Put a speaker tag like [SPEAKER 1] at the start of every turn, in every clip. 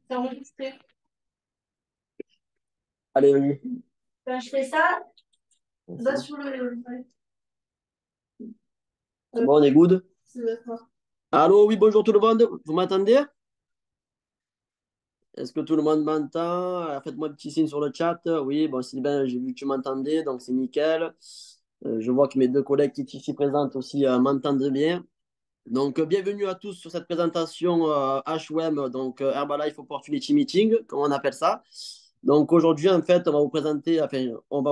[SPEAKER 1] C'est enregistré.
[SPEAKER 2] Allez, vas-y.
[SPEAKER 1] Ben, je fais ça, va sur le. Ouais.
[SPEAKER 2] C'est bon, on est good.
[SPEAKER 1] C'est d'accord.
[SPEAKER 2] Allô, oui, bonjour tout le monde. Vous m'entendez? Est-ce que tout le monde m'entend? Faites-moi un petit signe sur le chat. Oui, bon, c'est bien, j'ai vu que tu m'entendais, donc c'est nickel. Je vois que mes deux collègues qui sont ici présentes aussi m'entendent bien. Donc, bienvenue à tous sur cette présentation HOM, donc Herbalife Opportunity Meeting, comme on appelle ça. Donc, aujourd'hui, en fait, on va vous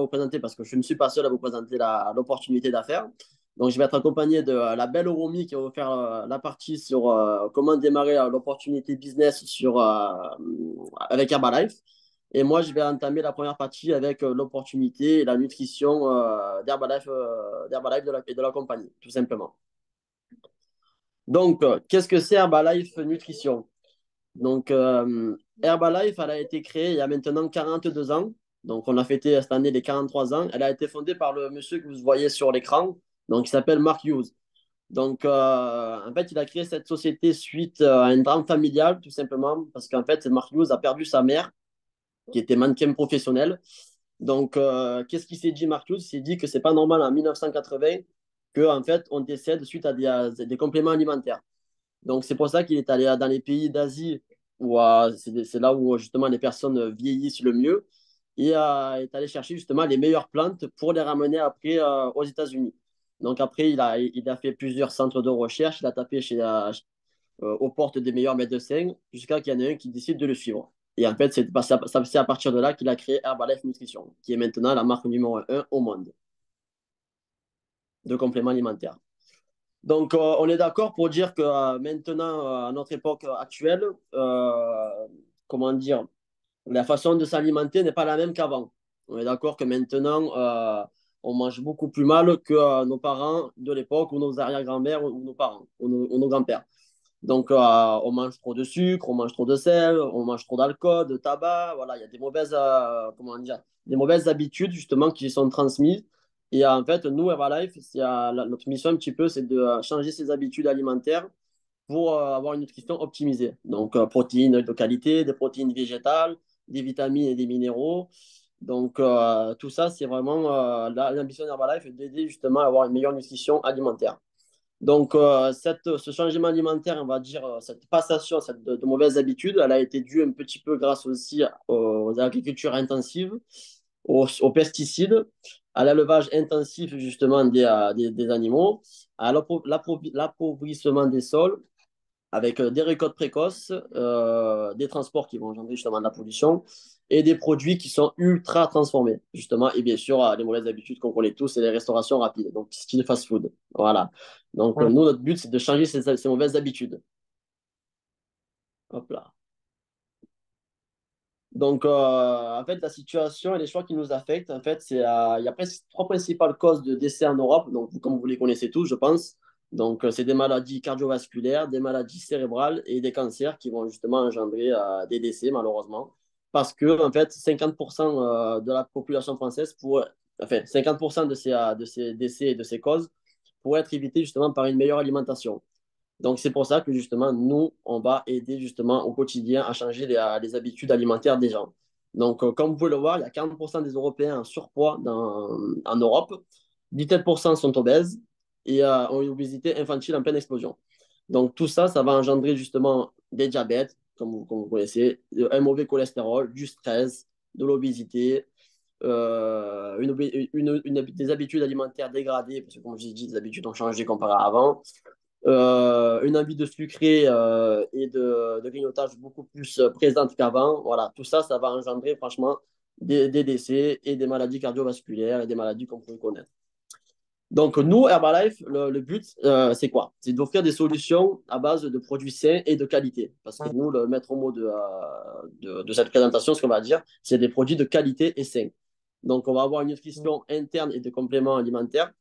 [SPEAKER 2] présenter parce que je ne suis pas seul à vous présenter l'opportunité d'affaires. Donc, je vais être accompagné de la belle Romy qui va vous faire la partie sur comment démarrer l'opportunité business avec Herbalife. Et moi, je vais entamer la première partie avec l'opportunité et la nutrition d'Herbalife et de la compagnie, tout simplement. Donc, qu'est-ce que c'est Herbalife Nutrition? Donc, Herbalife, elle a été créée il y a maintenant 42 ans. Donc, on a fêté cette année les 43 ans. Elle a été fondée par le monsieur que vous voyez sur l'écran, donc il s'appelle Mark Hughes. Donc, en fait, il a créé cette société suite à un drame familial, tout simplement, parce qu'en fait, Mark Hughes a perdu sa mère, qui était mannequin professionnel. Donc, qu'est-ce qu'il s'est dit, Mark Hughes? Il s'est dit que c'est pas normal en 1980 que, en fait, on décède suite à des compléments alimentaires. Donc, c'est pour ça qu'il est allé dans les pays d'Asie, où c'est là où justement les personnes vieillissent le mieux, et est allé chercher justement les meilleures plantes pour les ramener après aux États-Unis. Donc, après, il a fait plusieurs centres de recherche, il a tapé aux portes des meilleurs médecins, jusqu'à qu'il y en ait un qui décide de le suivre. Et en fait, c'est à partir de là qu'il a créé Herbalife Nutrition, qui est maintenant la marque numéro un au monde de compléments alimentaires. Donc, on est d'accord pour dire que maintenant, à notre époque actuelle, comment dire, la façon de s'alimenter n'est pas la même qu'avant. On est d'accord que maintenant, on mange beaucoup plus mal que nos parents de l'époque, ou nos arrière-grand-mères, ou nos parents, ou nos grands-pères. Donc, on mange trop de sucre, on mange trop de sel, on mange trop d'alcool, de tabac. Voilà, il y a des mauvaises, comment dire, des mauvaises habitudes justement qui sont transmises. Et en fait, nous, Herbalife, notre mission un petit peu, c'est de changer ses habitudes alimentaires pour avoir une nutrition optimisée. Donc, protéines de qualité, des protéines végétales, des vitamines et des minéraux. Donc, tout ça, c'est vraiment l'ambition d'Herbalife d'aider justement à avoir une meilleure nutrition alimentaire. Donc, ce changement alimentaire, on va dire, cette passation de mauvaises habitudes, elle a été due un petit peu grâce aussi aux agricultures intensives, aux pesticides, à l'élevage intensif justement des animaux, à l'appauvrissement des sols avec des récoltes précoces, des transports qui vont engendrer justement de la pollution et des produits qui sont ultra transformés, justement, et bien sûr, les mauvaises habitudes qu'on connaît tous, c'est les restaurations rapides, donc style fast-food. Voilà. Donc, nous, notre but, c'est de changer ces mauvaises habitudes. Hop là. Donc, en fait, la situation et les choix qui nous affectent, en fait, il y a presque trois principales causes de décès en Europe, donc, comme vous les connaissez tous, je pense. Donc, c'est des maladies cardiovasculaires, des maladies cérébrales et des cancers qui vont justement engendrer des décès, malheureusement. Parce que, en fait, 50% de la population française enfin, 50% de ces décès et de ces causes pourraient être évités justement par une meilleure alimentation. Donc, c'est pour ça que justement, nous, on va aider justement au quotidien à changer les habitudes alimentaires des gens. Donc, comme vous pouvez le voir, il y a 40% des Européens en surpoids en Europe, 17% sont obèses et ont une obésité infantile en pleine explosion. Donc, tout ça, ça va engendrer justement des diabètes, comme vous connaissez, un mauvais cholestérol, du stress, de l'obésité, des habitudes alimentaires dégradées, parce que comme je l'ai dit, les habitudes ont changé comparé à avant, une envie de sucré et de grignotage beaucoup plus présente qu'avant. Voilà, tout ça, ça va engendrer franchement des décès et des maladies cardiovasculaires et des maladies qu'on peut connaître. Donc, nous, Herbalife, le but, c'est quoi? C'est d'offrir des solutions à base de produits sains et de qualité. Parce que nous, le maître mot de cette présentation, ce qu'on va dire, c'est des produits de qualité et sains. Donc, on va avoir une nutrition interne et des compléments alimentaires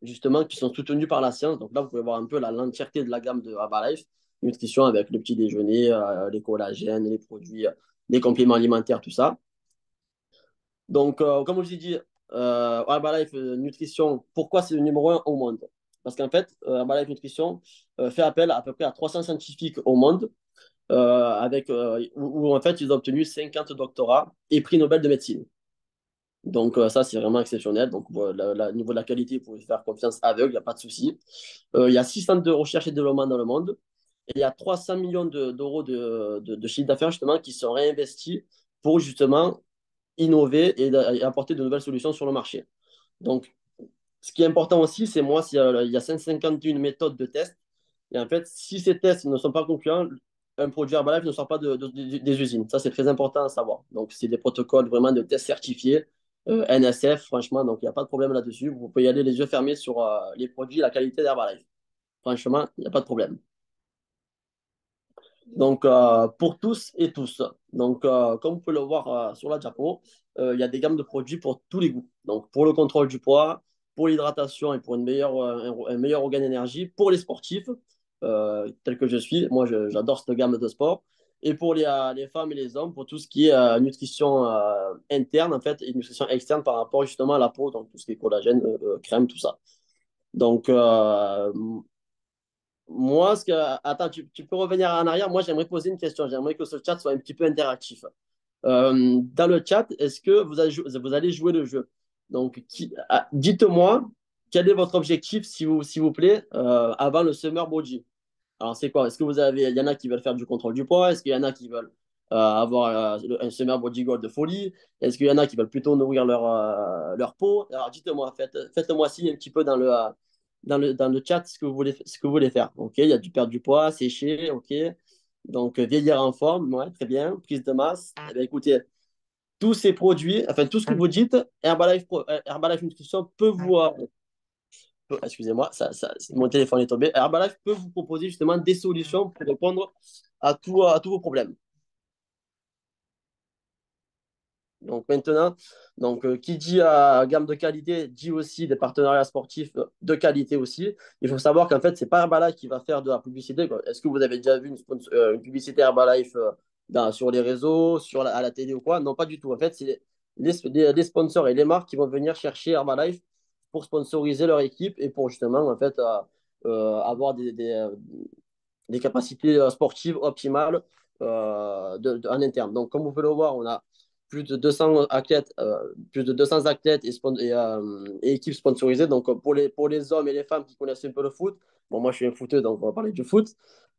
[SPEAKER 2] justement, qui sont soutenus par la science. Donc là, vous pouvez voir un peu l'entièreté de la gamme de Herbalife, nutrition avec le petit déjeuner, les collagènes, les produits, les compléments alimentaires, tout ça. Donc, comme je vous ai dit, Herbalife Nutrition, pourquoi c'est le numéro un au monde? Parce qu'en fait, Herbalife Nutrition fait appel à peu près à 300 scientifiques au monde, où en fait ils ont obtenu 50 doctorats et prix Nobel de médecine. Donc ça, c'est vraiment exceptionnel. Donc au niveau de la qualité, vous pouvez faire confiance aveugle, il n'y a pas de souci. Il y a 6 centres de recherche et de développement dans le monde. Et il y a 300 millions d'euros de chiffre d'affaires justement qui sont réinvestis pour justement innover et apporter de nouvelles solutions sur le marché. Donc, ce qui est important aussi, c'est moi, il y a 151 méthodes de test. Et en fait, si ces tests ne sont pas concluants, un produit Herbalife ne sort pas des usines. Ça, c'est très important à savoir. Donc, c'est des protocoles vraiment de tests certifiés, NSF, franchement. Donc, il n'y a pas de problème là-dessus. Vous pouvez y aller les yeux fermés sur les produits, la qualité d'Herbalife. Franchement, il n'y a pas de problème. Donc, pour tous et tous. Donc, comme vous pouvez le voir sur la Diapo, il y a des gammes de produits pour tous les goûts. Donc, pour le contrôle du poids, pour l'hydratation et pour un meilleur organe énergie, pour les sportifs, tels que je suis, moi j'adore cette gamme de sport. Et pour les femmes et les hommes, pour tout ce qui est nutrition interne, en fait, et nutrition externe par rapport justement à la peau, donc tout ce qui est collagène, crème, tout ça. Donc, moi, attends, tu peux revenir en arrière. Moi, j'aimerais poser une question. J'aimerais que ce chat soit un petit peu interactif. Dans le chat, est-ce que vous allez jouer le jeu? Donc, dites-moi quel est votre objectif, s'il vous plaît, avant le Summer Body. Alors, c'est quoi? Est-ce que il y en a qui veulent faire du contrôle du poids? Est-ce qu'il y en a qui veulent avoir un Summer Body Goal de folie? Est-ce qu'il y en a qui veulent plutôt nourrir leur peau? Alors, dites-moi, faites-moi signe un petit peu dans le chat ce que vous voulez faire. OK, il y a du perdre du poids, sécher, OK. Donc, vieillir en forme, ouais, très bien. Prise de masse. Eh bien, écoutez, tous ces produits, enfin, tout ce que vous dites, Herbalife Nutrition peut excusez-moi, mon téléphone est tombé. Herbalife peut vous proposer justement des solutions pour répondre à tous vos problèmes. Donc maintenant, qui dit gamme de qualité dit aussi des partenariats sportifs de qualité aussi. Il faut savoir qu'en fait, c'est pas Herbalife qui va faire de la publicité, quoi. Est-ce que vous avez déjà vu une publicité Herbalife sur les réseaux, à la télé ou quoi? Non, pas du tout. En fait, c'est les sponsors et les marques qui vont venir chercher Herbalife pour sponsoriser leur équipe et pour justement en fait avoir des capacités sportives optimales en interne. Donc, comme vous pouvez le voir, on a plus de 200 athlètes et équipes sponsorisées. Donc, pour les hommes et les femmes qui connaissent un peu le foot, bon, moi je suis un footeur, donc on va parler du foot.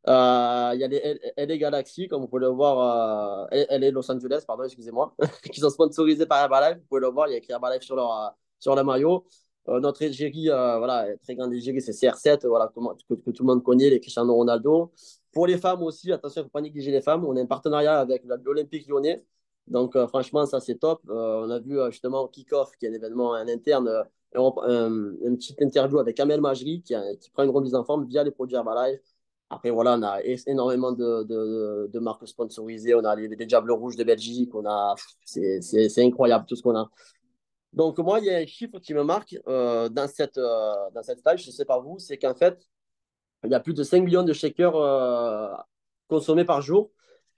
[SPEAKER 2] Il y a les LA Galaxy, comme vous pouvez le voir, LA Los Angeles, pardon, excusez-moi, qui sont sponsorisés par Herbalife. Vous pouvez le voir, il y a écrit Herbalife sur leur maillot. Notre égérie, voilà, très grande égérie, c'est CR7, voilà, que tout le monde connaît, les Cristiano Ronaldo. Pour les femmes aussi, attention, il ne faut pas négliger les femmes. On a un partenariat avec l'Olympique lyonnais. Donc, franchement, ça, c'est top. On a vu justement Kick-Off, qui est un événement en interne, une petite interview avec Amel Majri, qui prend une remise en forme via les produits Herbalife. Après, voilà, on a énormément de marques sponsorisées. On a les Diables Rouges de Belgique. C'est incroyable tout ce qu'on a. Donc, moi, il y a un chiffre qui me marque dans cette page, je ne sais pas vous, c'est qu'en fait, il y a plus de 5 millions de shakers consommés par jour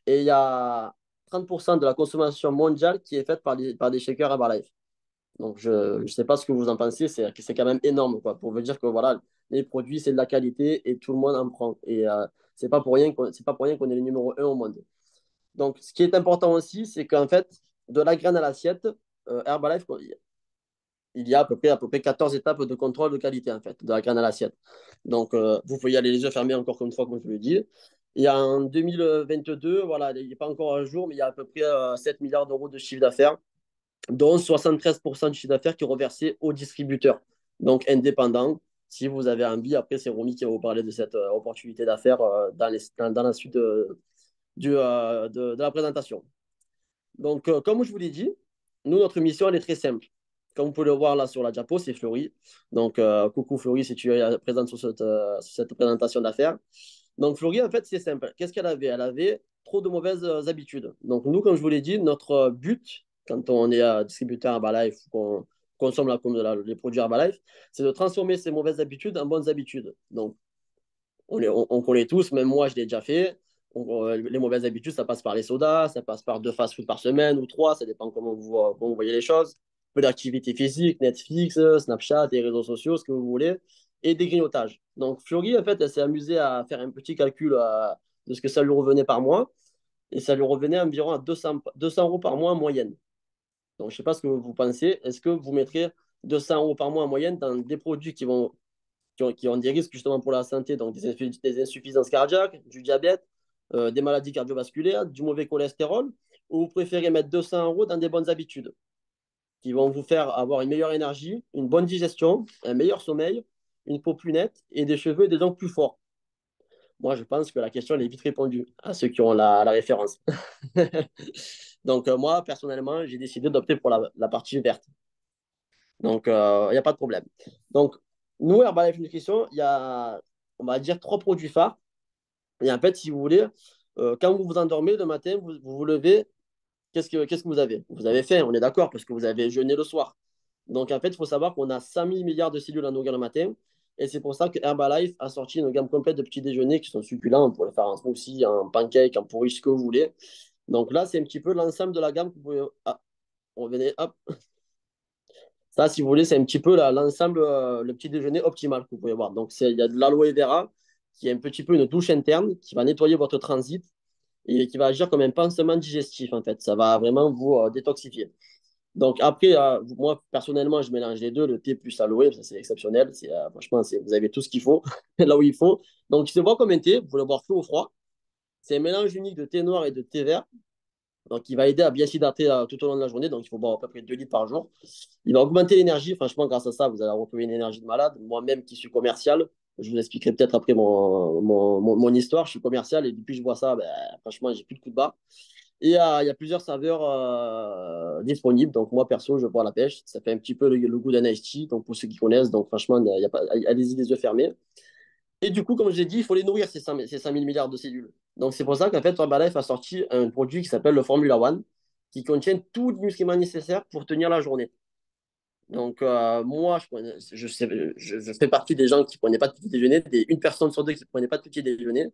[SPEAKER 2] et il y a 30% de la consommation mondiale qui est faite par des shakers Herbalife. Donc, je ne sais pas ce que vous en pensez, c'est quand même énorme, quoi, pour vous dire que voilà, les produits, c'est de la qualité et tout le monde en prend. Et c'est pas pour rien qu'on est le numéro un au monde. Donc, ce qui est important aussi, c'est qu'en fait, de la graine à l'assiette, Herbalife, il y a à peu près 14 étapes de contrôle de qualité, en fait, de la graine à l'assiette. Donc, vous pouvez y aller les yeux fermés encore une fois, comme je le dis. Et en 2022, voilà, il n'est pas encore un jour, mais il y a à peu près 7 milliards d'euros de chiffre d'affaires, dont 73% du chiffre d'affaires qui est reversé aux distributeurs, donc indépendants. Si vous avez envie, après, c'est Romy qui va vous parler de cette opportunité d'affaires dans la suite de la présentation. Donc, comme je vous l'ai dit, nous, notre mission, elle est très simple. Comme vous pouvez le voir là sur la diapo, c'est Fleury. Donc, coucou Fleury, si tu es présente sur cette présentation d'affaires. Donc, Fleury, en fait, c'est simple. Qu'est-ce qu'elle avait? Elle avait trop de mauvaises habitudes. Donc, nous, comme je vous l'ai dit, notre but, quand on est distributeur Herbalife, qu'on consomme les produits Herbalife, c'est de transformer ces mauvaises habitudes en bonnes habitudes. Donc, on connaît tous, même moi, je l'ai déjà fait. Les mauvaises habitudes, ça passe par les sodas, ça passe par 2 fast-food par semaine ou 3, ça dépend comment vous voyez les choses. peu d'activité physique, Netflix, Snapchat, les réseaux sociaux, ce que vous voulez, et des grignotages. Donc, Fiori, en fait, elle s'est amusée à faire un petit calcul de ce que ça lui revenait par mois, et ça lui revenait environ à 200 euros par mois en moyenne. Donc, je ne sais pas ce que vous pensez. Est-ce que vous mettrez 200 euros par mois en moyenne dans des produits qui ont des risques justement pour la santé, donc des insuffisances cardiaques, du diabète, des maladies cardiovasculaires, du mauvais cholestérol, ou vous préférez mettre 200 euros dans des bonnes habitudes qui vont vous faire avoir une meilleure énergie, une bonne digestion, un meilleur sommeil, une peau plus nette et des cheveux et des dents plus forts? Moi, je pense que la question elle est vite répondue à ceux qui ont la référence. Donc, moi, personnellement, j'ai décidé d'opter pour la partie verte. Donc, il n'y a pas de problème. Donc, nous, Herbalife Nutrition, il y a, on va dire, trois produits phares. Et en fait, si vous voulez, quand vous vous endormez le matin, vous levez, qu'est-ce que vous avez? Vous avez faim, on est d'accord, parce que vous avez jeûné le soir. Donc, en fait, il faut savoir qu'on a 100 000 milliards de cellules à nourrir le matin. Et c'est pour ça que Herbalife a sorti une gamme complète de petits déjeuners qui sont succulents. On pourrait faire en smoothie, en pancake, en porridge, ce que vous voulez. Donc là, c'est un petit peu l'ensemble de la gamme que vous pouvez. Ah, revenez, hop. Ça, si vous voulez, c'est un petit peu l'ensemble, le petit déjeuner optimal que vous pouvez voir. Donc, il y a de l'aloe vera qui est un petit peu une douche interne qui va nettoyer votre transit et qui va agir comme un pansement digestif, en fait. Ça va vraiment vous détoxifier. Donc, après, moi, personnellement, je mélange les deux, le thé plus aloe, ça c'est exceptionnel. Franchement, vous avez tout ce qu'il faut, là où il faut. Donc, il se boit comme un thé, vous pouvez le boire chaud ou froid. C'est un mélange unique de thé noir et de thé vert. Donc, il va aider à bien s'hydrater tout au long de la journée. Donc, il faut boire à peu près 2 litres par jour. Il va augmenter l'énergie. Franchement, grâce à ça, vous allez retrouver une énergie de malade. Moi-même, qui suis commercial, je vous expliquerai peut-être après mon histoire. Je suis commercial et depuis que je bois ça, ben, franchement, j'ai plus de coups de barre. Et il y a plusieurs saveurs disponibles. Donc, moi, perso, je bois la pêche. Ça fait un petit peu le goût d'un iced tea. Donc, pour ceux qui connaissent, donc franchement, y a pas, allez-y les yeux fermés. Et du coup, comme je l'ai dit, il faut les nourrir, ces 5 000 milliards de cellules. Donc, c'est pour ça qu'en fait, Herbalife a sorti un produit qui s'appelle le Formula One, qui contient tous les nutriments nécessaires pour tenir la journée. Donc, moi, je fais partie des gens qui ne prenaient pas de petit déjeuner, une personne sur deux qui ne prenait pas de petit déjeuner.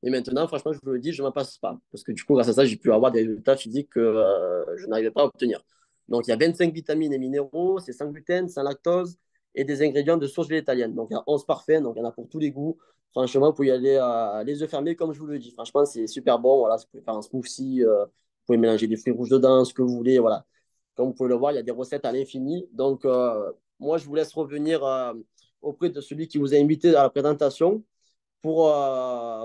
[SPEAKER 2] Et maintenant, franchement, je vous le dis, je ne m'en passe pas. Parce que du coup, grâce à ça, j'ai pu avoir des résultats physiques que je n'arrivais pas à obtenir. Donc, il y a 25 vitamines et minéraux, c'est sans gluten, sans lactose et des ingrédients de source végétalienne. Donc, il y a 11 parfaits, donc il y en a pour tous les goûts. Franchement, vous pouvez y aller les yeux fermés, comme je vous le dis. Franchement, c'est super bon. Voilà, vous pouvez faire un smoothie, vous pouvez mélanger des fruits rouges dedans, ce que vous voulez. Voilà. Comme vous pouvez le voir, il y a des recettes à l'infini. Donc, moi, je vous laisse revenir auprès de celui qui vous a invité à la présentation pour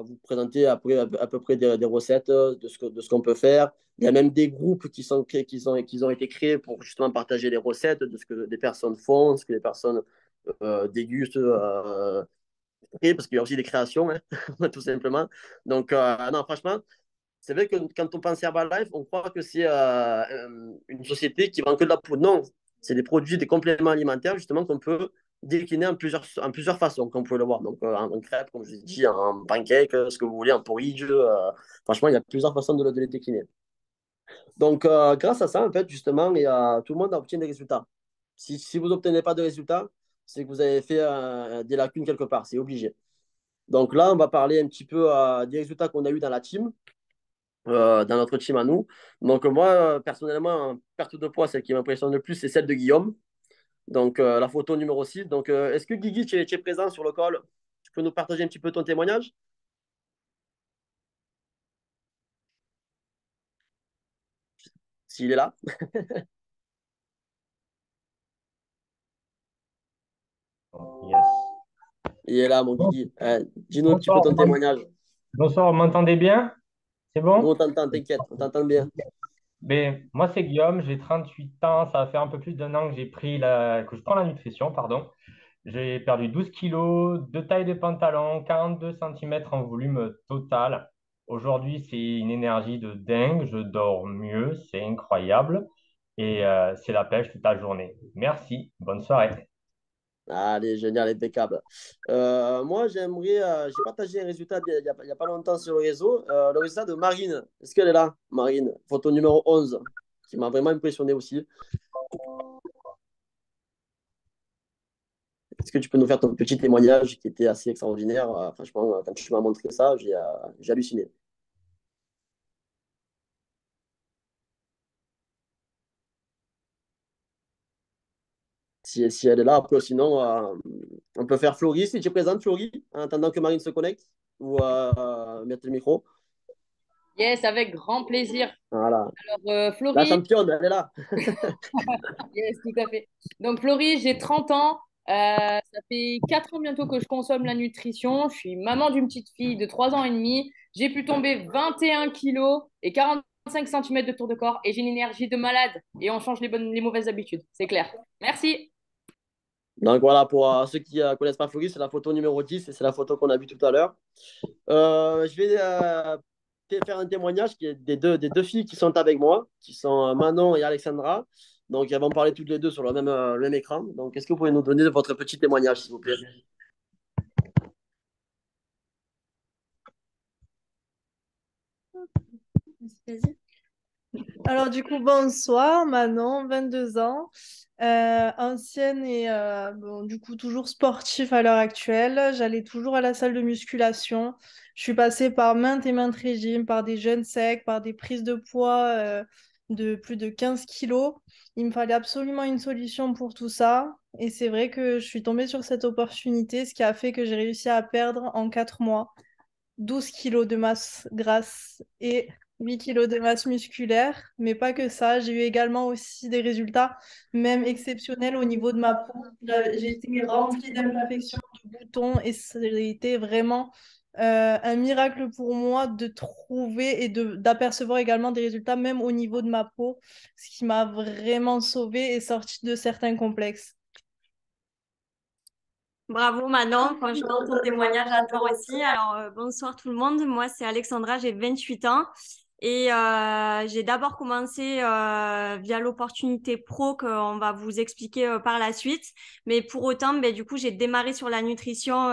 [SPEAKER 2] vous présenter après, à peu près des recettes de ce qu'on peut faire. Il y a même des groupes qui sont créés, qui ont été créés pour justement partager les recettes de ce que des personnes font, ce que les personnes dégustent. Parce qu'il y a aussi des créations, hein, tout simplement. Donc, non, franchement, c'est vrai que quand on pense Herbalife, on croit que c'est une société qui vend que de la poudre. Non, c'est des produits, des compléments alimentaires, justement, qu'on peut décliner en plusieurs façons, comme vous pouvez le voir. Donc, en crêpe, comme je l'ai dit, en pancake, ce que vous voulez, en porridge. Franchement, il y a plusieurs façons de les décliner. Donc, grâce à ça, en fait, justement, tout le monde obtient des résultats. Si vous n'obtenez pas de résultats, c'est que vous avez fait des lacunes quelque part. C'est obligé. Donc là, on va parler un petit peu des résultats qu'on a eu dans la team dans notre team à nous. Donc moi, personnellement, en perte de poids, celle qui m'impressionne le plus, c'est celle de Guillaume. Donc la photo numéro 6. Donc est-ce que Guigui, tu es présent sur le call? Tu peux nous partager un petit peu ton témoignage? S'il est là.
[SPEAKER 3] Yes.
[SPEAKER 2] Il est là, mon
[SPEAKER 3] Bon,
[SPEAKER 2] Guigui. Dis-nous un petit peu
[SPEAKER 3] bonsoir,
[SPEAKER 2] ton témoignage.
[SPEAKER 3] bonsoir, vous m'entendez bien? C'est
[SPEAKER 2] Nous,
[SPEAKER 3] bon?
[SPEAKER 2] on t'entend, t'inquiète, on t'entend bien.
[SPEAKER 3] Ben, moi, c'est Guillaume, j'ai 38 ans, ça va faire un peu plus d'un an que que je prends la nutrition, pardon. J'ai perdu 12 kilos, deux tailles de pantalon, 42 centimètres en volume total. Aujourd'hui, c'est une énergie de dingue, je dors mieux, c'est incroyable. Et c'est la pêche toute la journée. Merci, bonne soirée.
[SPEAKER 2] Allez, génial, impeccable. Moi, j'ai partagé un résultat il y a pas longtemps sur le résultat de Marine. Est-ce qu'elle est là, Marine? Photo numéro 11, qui m'a vraiment impressionné aussi. Est-ce que tu peux nous faire ton petit témoignage qui était assez extraordinaire? Franchement, quand tu m'as montré ça, j'ai halluciné. si elle est là. Après, sinon, on peut faire Florie, si tu es présente, Florie, en attendant que Marine se connecte, ou mettre le micro.
[SPEAKER 4] Yes, avec grand plaisir.
[SPEAKER 2] Voilà.
[SPEAKER 4] Alors,
[SPEAKER 2] La
[SPEAKER 4] Florie,
[SPEAKER 2] championne, elle est là.
[SPEAKER 4] yes, tout à fait. Donc, Florie, j'ai 30 ans. Ça fait 4 ans bientôt que je consomme la nutrition. Je suis maman d'une petite fille de 3 ans et demi. J'ai pu tomber 21 kilos et 45 centimètres de tour de corps et j'ai une énergie de malade. Et on change les mauvaises habitudes, c'est clair. Merci.
[SPEAKER 2] Donc voilà, pour ceux qui ne connaissent pas Florie, c'est la photo numéro 10 et c'est la photo qu'on a vue tout à l'heure. Je vais faire un témoignage des deux filles qui sont avec moi, qui sont Manon et Alexandra. Donc, elles vont parler toutes les deux sur le même écran. Donc, est-ce que vous pouvez nous donner votre petit témoignage, s'il vous plaît?
[SPEAKER 1] Vas-y. Alors du coup, bonsoir, Manon, 22 ans, ancienne et bon, du coup toujours sportif à l'heure actuelle. J'allais toujours à la salle de musculation. Je suis passée par maintes et maintes régimes, par des jeûnes secs, par des prises de poids de plus de 15 kilos. Il me fallait absolument une solution pour tout ça. Et c'est vrai que je suis tombée sur cette opportunité, ce qui a fait que j'ai réussi à perdre en 4 mois 12 kilos de masse grasse et 8 kilos de masse musculaire, mais pas que ça. J'ai eu également aussi des résultats même exceptionnels au niveau de ma peau. J'ai été remplie d'imperfections, de boutons et ça a été vraiment un miracle pour moi de trouver et d'apercevoir également des résultats même au niveau de ma peau, ce qui m'a vraiment sauvée et sortie de certains complexes.
[SPEAKER 5] Bravo Manon, franchement ton témoignage à toi aussi. Alors bonsoir tout le monde, moi c'est Alexandra, j'ai 28 ans et j'ai d'abord commencé via l'opportunité pro qu'on va vous expliquer par la suite. Mais pour autant, ben, du coup j'ai démarré sur la nutrition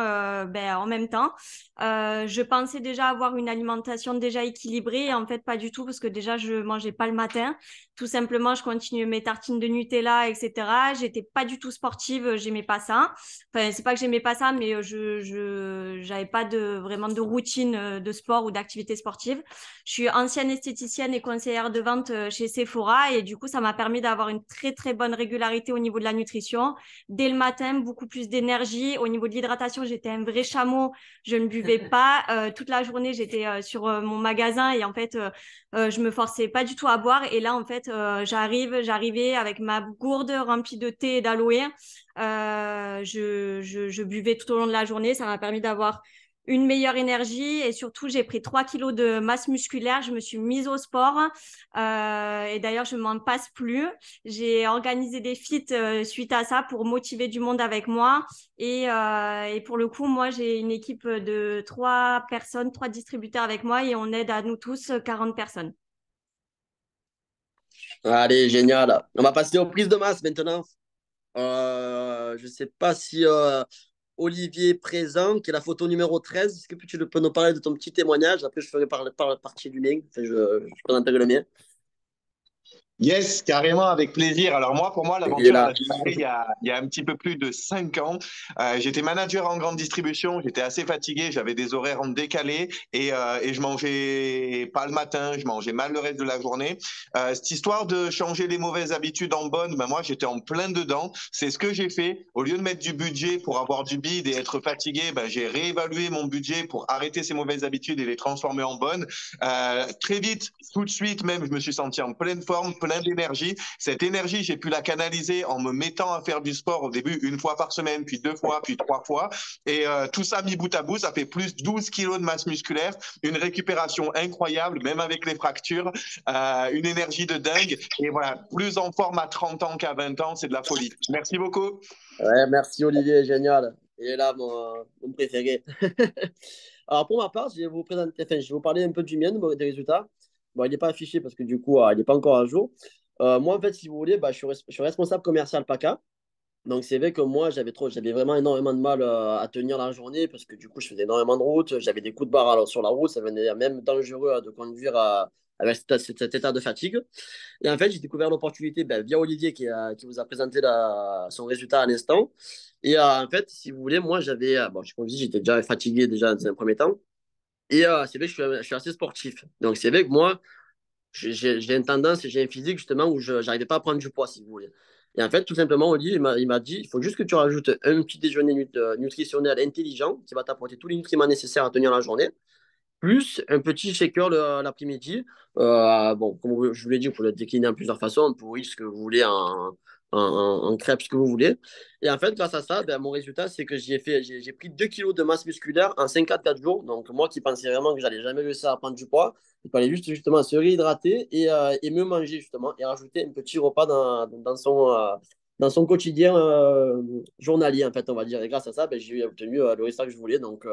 [SPEAKER 5] ben, en même temps. Je pensais déjà avoir une alimentation déjà équilibrée et en fait pas du tout parce que déjà je mangeais pas le matin. Tout simplement, je continuais mes tartines de Nutella, etc. J'étais pas du tout sportive, j'aimais pas ça. Enfin, c'est pas que j'aimais pas ça, mais j'avais pas vraiment de routine de sport ou d'activité sportive. Je suis ancienne esthéticienne et conseillère de vente chez Sephora et du coup, ça m'a permis d'avoir une très très bonne régularité au niveau de la nutrition. Dès le matin, beaucoup plus d'énergie. Au niveau de l'hydratation, j'étais un vrai chameau. Je ne buvais pas toute la journée. J'étais sur mon magasin et en fait, je me forçais pas du tout à boire. Et là, en fait, j'arrivais avec ma gourde remplie de thé et d'aloe. Je buvais tout au long de la journée. Ça m'a permis d'avoir une meilleure énergie et surtout, j'ai pris 3 kilos de masse musculaire. Je me suis mise au sport et d'ailleurs, je ne m'en passe plus. J'ai organisé des feats suite à ça pour motiver du monde avec moi. Et pour le coup, moi, j'ai une équipe de 3 personnes, 3 distributeurs avec moi et on aide à nous tous 40 personnes.
[SPEAKER 2] Allez, génial. On va passer aux prises de masse maintenant. Je ne sais pas si Olivier est présent, qui est la photo numéro 13. Est-ce que tu peux nous parler de ton petit témoignage? Après, je ferai partie du mien. Enfin, je présenterai le mien.
[SPEAKER 6] Yes, carrément, avec plaisir. Alors moi, pour moi,
[SPEAKER 2] Il est
[SPEAKER 6] l'aventure, elle
[SPEAKER 2] là.
[SPEAKER 6] a démarré il y a un petit peu plus de 5 ans. J'étais manager en grande distribution, j'étais assez fatigué, j'avais des horaires en décalé et je mangeais pas le matin, je mangeais mal le reste de la journée. Cette histoire de changer les mauvaises habitudes en bonnes, ben moi, j'étais en plein dedans. C'est ce que j'ai fait. Au lieu de mettre du budget pour avoir du bide et être fatigué, ben, j'ai réévalué mon budget pour arrêter ces mauvaises habitudes et les transformer en bonnes. Très vite, tout de suite même, je me suis senti en pleine forme, plein d'énergie. Cette énergie, j'ai pu la canaliser en me mettant à faire du sport au début 1 fois par semaine, puis 2 fois, puis 3 fois. Et tout ça mis bout à bout, ça fait plus 12 kilos de masse musculaire, une récupération incroyable, même avec les fractures, une énergie de dingue. Et voilà, plus en forme à 30 ans qu'à 20 ans, c'est de la folie. Merci beaucoup.
[SPEAKER 2] Ouais, merci Olivier, génial. Il est là, mon préféré. Alors pour ma part, je vais vous présenter, enfin, je vais vous parler un peu du mien, des résultats. Bon, il n'est pas affiché parce que du coup, il n'est pas encore à jour. Moi, en fait, si vous voulez, je suis responsable commercial PACA. Donc c'est vrai que moi, j'avais vraiment énormément de mal à tenir la journée parce que du coup, je faisais énormément de route. J'avais des coups de barre sur la route. Ça devenait même dangereux de conduire avec cet état de fatigue. Et en fait, j'ai découvert l'opportunité via Olivier qui vous a présenté son résultat à l'instant. Et en fait, si vous voulez, moi, bon, comme je dis, j'étais déjà fatigué déjà dans un premier temps. Et c'est vrai que je suis assez sportif. Donc, c'est vrai que moi, j'ai une tendance, j'ai un physique justement où je n'arrivais pas à prendre du poids, si vous voulez. Et en fait, tout simplement, Oli, il m'a dit, il faut juste que tu rajoutes un petit déjeuner nutritionnel intelligent qui va t'apporter tous les nutriments nécessaires à tenir la journée, plus un petit shaker l'après-midi. Bon, comme je vous l'ai dit, vous pouvez le décliner en plusieurs façons, en pourri, ce que vous voulez, en crêpe, ce que vous voulez. Et en fait, grâce à ça, ben, mon résultat, c'est que j'ai pris 2 kilos de masse musculaire en 5 à 4 jours. Donc, moi qui pensais vraiment que j'allais jamais réussir à prendre du poids, il fallait juste justement se réhydrater et mieux manger, justement, et rajouter un petit repas dans son quotidien journalier, en fait, on va dire. Et grâce à ça, ben, j'ai obtenu le résultat que je voulais. Donc,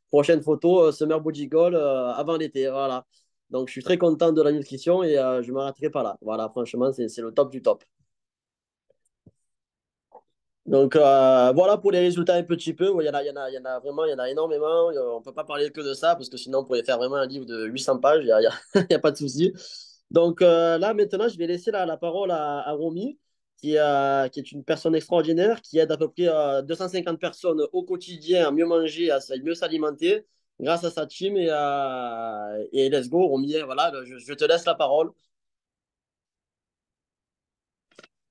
[SPEAKER 2] prochaine photo, Summer Body Goal avant l'été. Voilà. Donc, je suis très content de la nutrition et je ne m'arrêterai pas là. Voilà, franchement, c'est le top du top. Donc, voilà pour les résultats un petit peu. Il y en a vraiment, il y en a énormément. On ne peut pas parler que de ça parce que sinon, on pourrait faire vraiment un livre de 800 pages. Il y a pas de souci. Donc, là, maintenant, je vais laisser la parole à Romy, qui est une personne extraordinaire, qui aide à peu près 250 personnes au quotidien à mieux manger, à mieux s'alimenter grâce à sa team. Et let's go, Romy. Voilà, je te laisse la parole.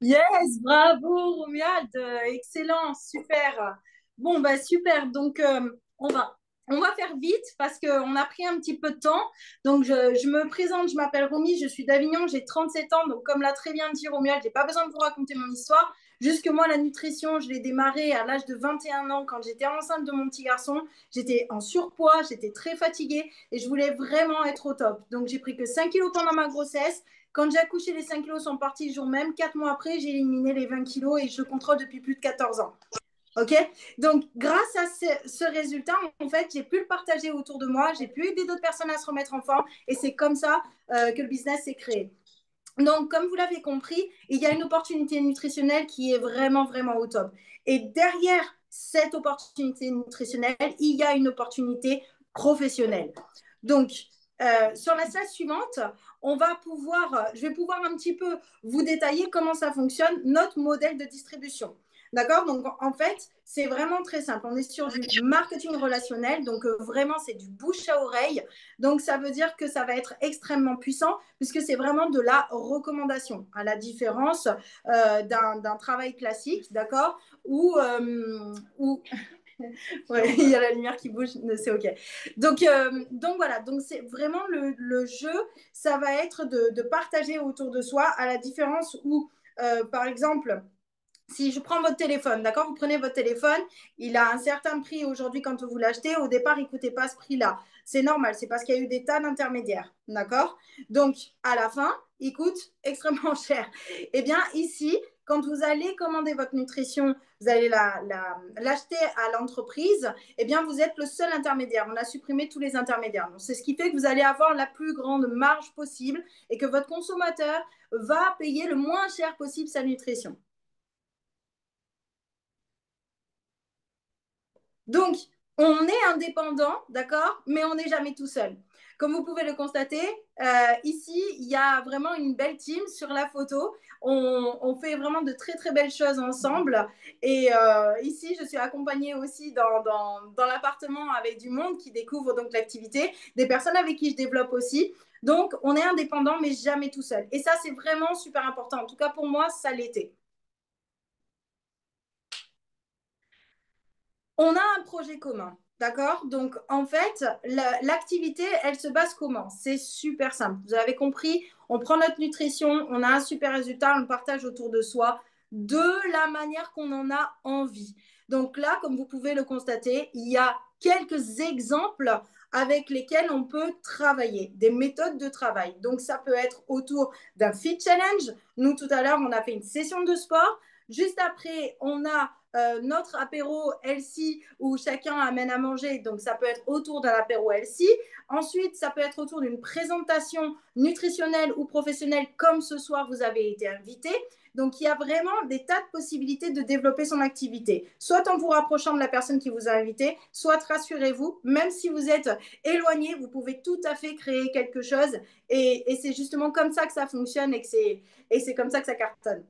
[SPEAKER 7] Yes, bravo Romuald, excellent, super. Bon, bah super, donc on va faire vite parce qu'on a pris un petit peu de temps. Donc je me présente, je m'appelle Romy, je suis d'Avignon, j'ai 37 ans. Donc comme l'a très bien dit Romuald, j'ai pas besoin de vous raconter mon histoire. Juste que moi, la nutrition, je l'ai démarré à l'âge de 21 ans quand j'étais enceinte de mon petit garçon. J'étais en surpoids, j'étais très fatiguée et je voulais vraiment être au top. Donc j'ai pris que 5 kilos pendant ma grossesse. Quand j'ai accouché, les 5 kilos sont partis le jour même. 4 mois après, j'ai éliminé les 20 kilos et je le contrôle depuis plus de 14 ans. OK? Donc, grâce à ce résultat, en fait, j'ai pu le partager autour de moi. J'ai pu aider d'autres personnes à se remettre en forme. Et c'est comme ça que le business s'est créé. Donc, comme vous l'avez compris, il y a une opportunité nutritionnelle qui est vraiment, vraiment au top. Et derrière cette opportunité nutritionnelle, il y a une opportunité professionnelle. Donc, sur la slide suivante, je vais pouvoir un petit peu vous détailler comment ça fonctionne, notre modèle de distribution. D'accord? Donc, en fait, c'est vraiment très simple. On est sur du marketing relationnel. Donc, vraiment, c'est du bouche à oreille. Donc, ça veut dire que ça va être extrêmement puissant puisque c'est vraiment de la recommandation, à la différence d'un travail classique, d'accord? Où ouais, il y a la lumière qui bouge, c'est OK. Donc voilà, donc c'est vraiment le jeu, ça va être de partager autour de soi, à la différence où, par exemple, si je prends votre téléphone, d'accord, vous prenez votre téléphone, il a un certain prix aujourd'hui quand vous l'achetez. Au départ, il ne coûtait pas ce prix-là. C'est normal, c'est parce qu'il y a eu des tas d'intermédiaires, d'accord? Donc, à la fin, il coûte extrêmement cher. Eh bien, ici, quand vous allez commander votre nutrition, vous allez l'acheter à l'entreprise, eh bien, vous êtes le seul intermédiaire. On a supprimé tous les intermédiaires. Donc, c'est ce qui fait que vous allez avoir la plus grande marge possible et que votre consommateur va payer le moins cher possible sa nutrition. Donc, on est indépendant, d'accord, mais on n'est jamais tout seul. Comme vous pouvez le constater, ici, il y a vraiment une belle team sur la photo. On fait vraiment de très, très belles choses ensemble. Et ici, je suis accompagnée aussi dans l'appartement avec du monde qui découvre donc l'activité, des personnes avec qui je développe aussi. Donc, on est indépendant, mais jamais tout seul. Et ça, c'est vraiment super important. En tout cas, pour moi, ça l'était. On a un projet commun, d'accord? Donc, en fait, l'activité, elle se base comment? C'est super simple. Vous avez compris, on prend notre nutrition, on a un super résultat, on le partage autour de soi de la manière qu'on en a envie. Donc là, comme vous pouvez le constater, il y a quelques exemples avec lesquels on peut travailler, des méthodes de travail. Donc, ça peut être autour d'un fit challenge. Nous, tout à l'heure, on a fait une session de sport. Juste après, on a notre apéro healthy où chacun amène à manger. Donc, ça peut être autour d'un apéro healthy. Ensuite, ça peut être autour d'une présentation nutritionnelle ou professionnelle comme ce soir, vous avez été invité. Donc, il y a vraiment des tas de possibilités de développer son activité, soit en vous rapprochant de la personne qui vous a invité, soit rassurez-vous, même si vous êtes éloigné, vous pouvez tout à fait créer quelque chose. Et c'est justement comme ça que ça fonctionne et c'est comme ça que ça cartonne.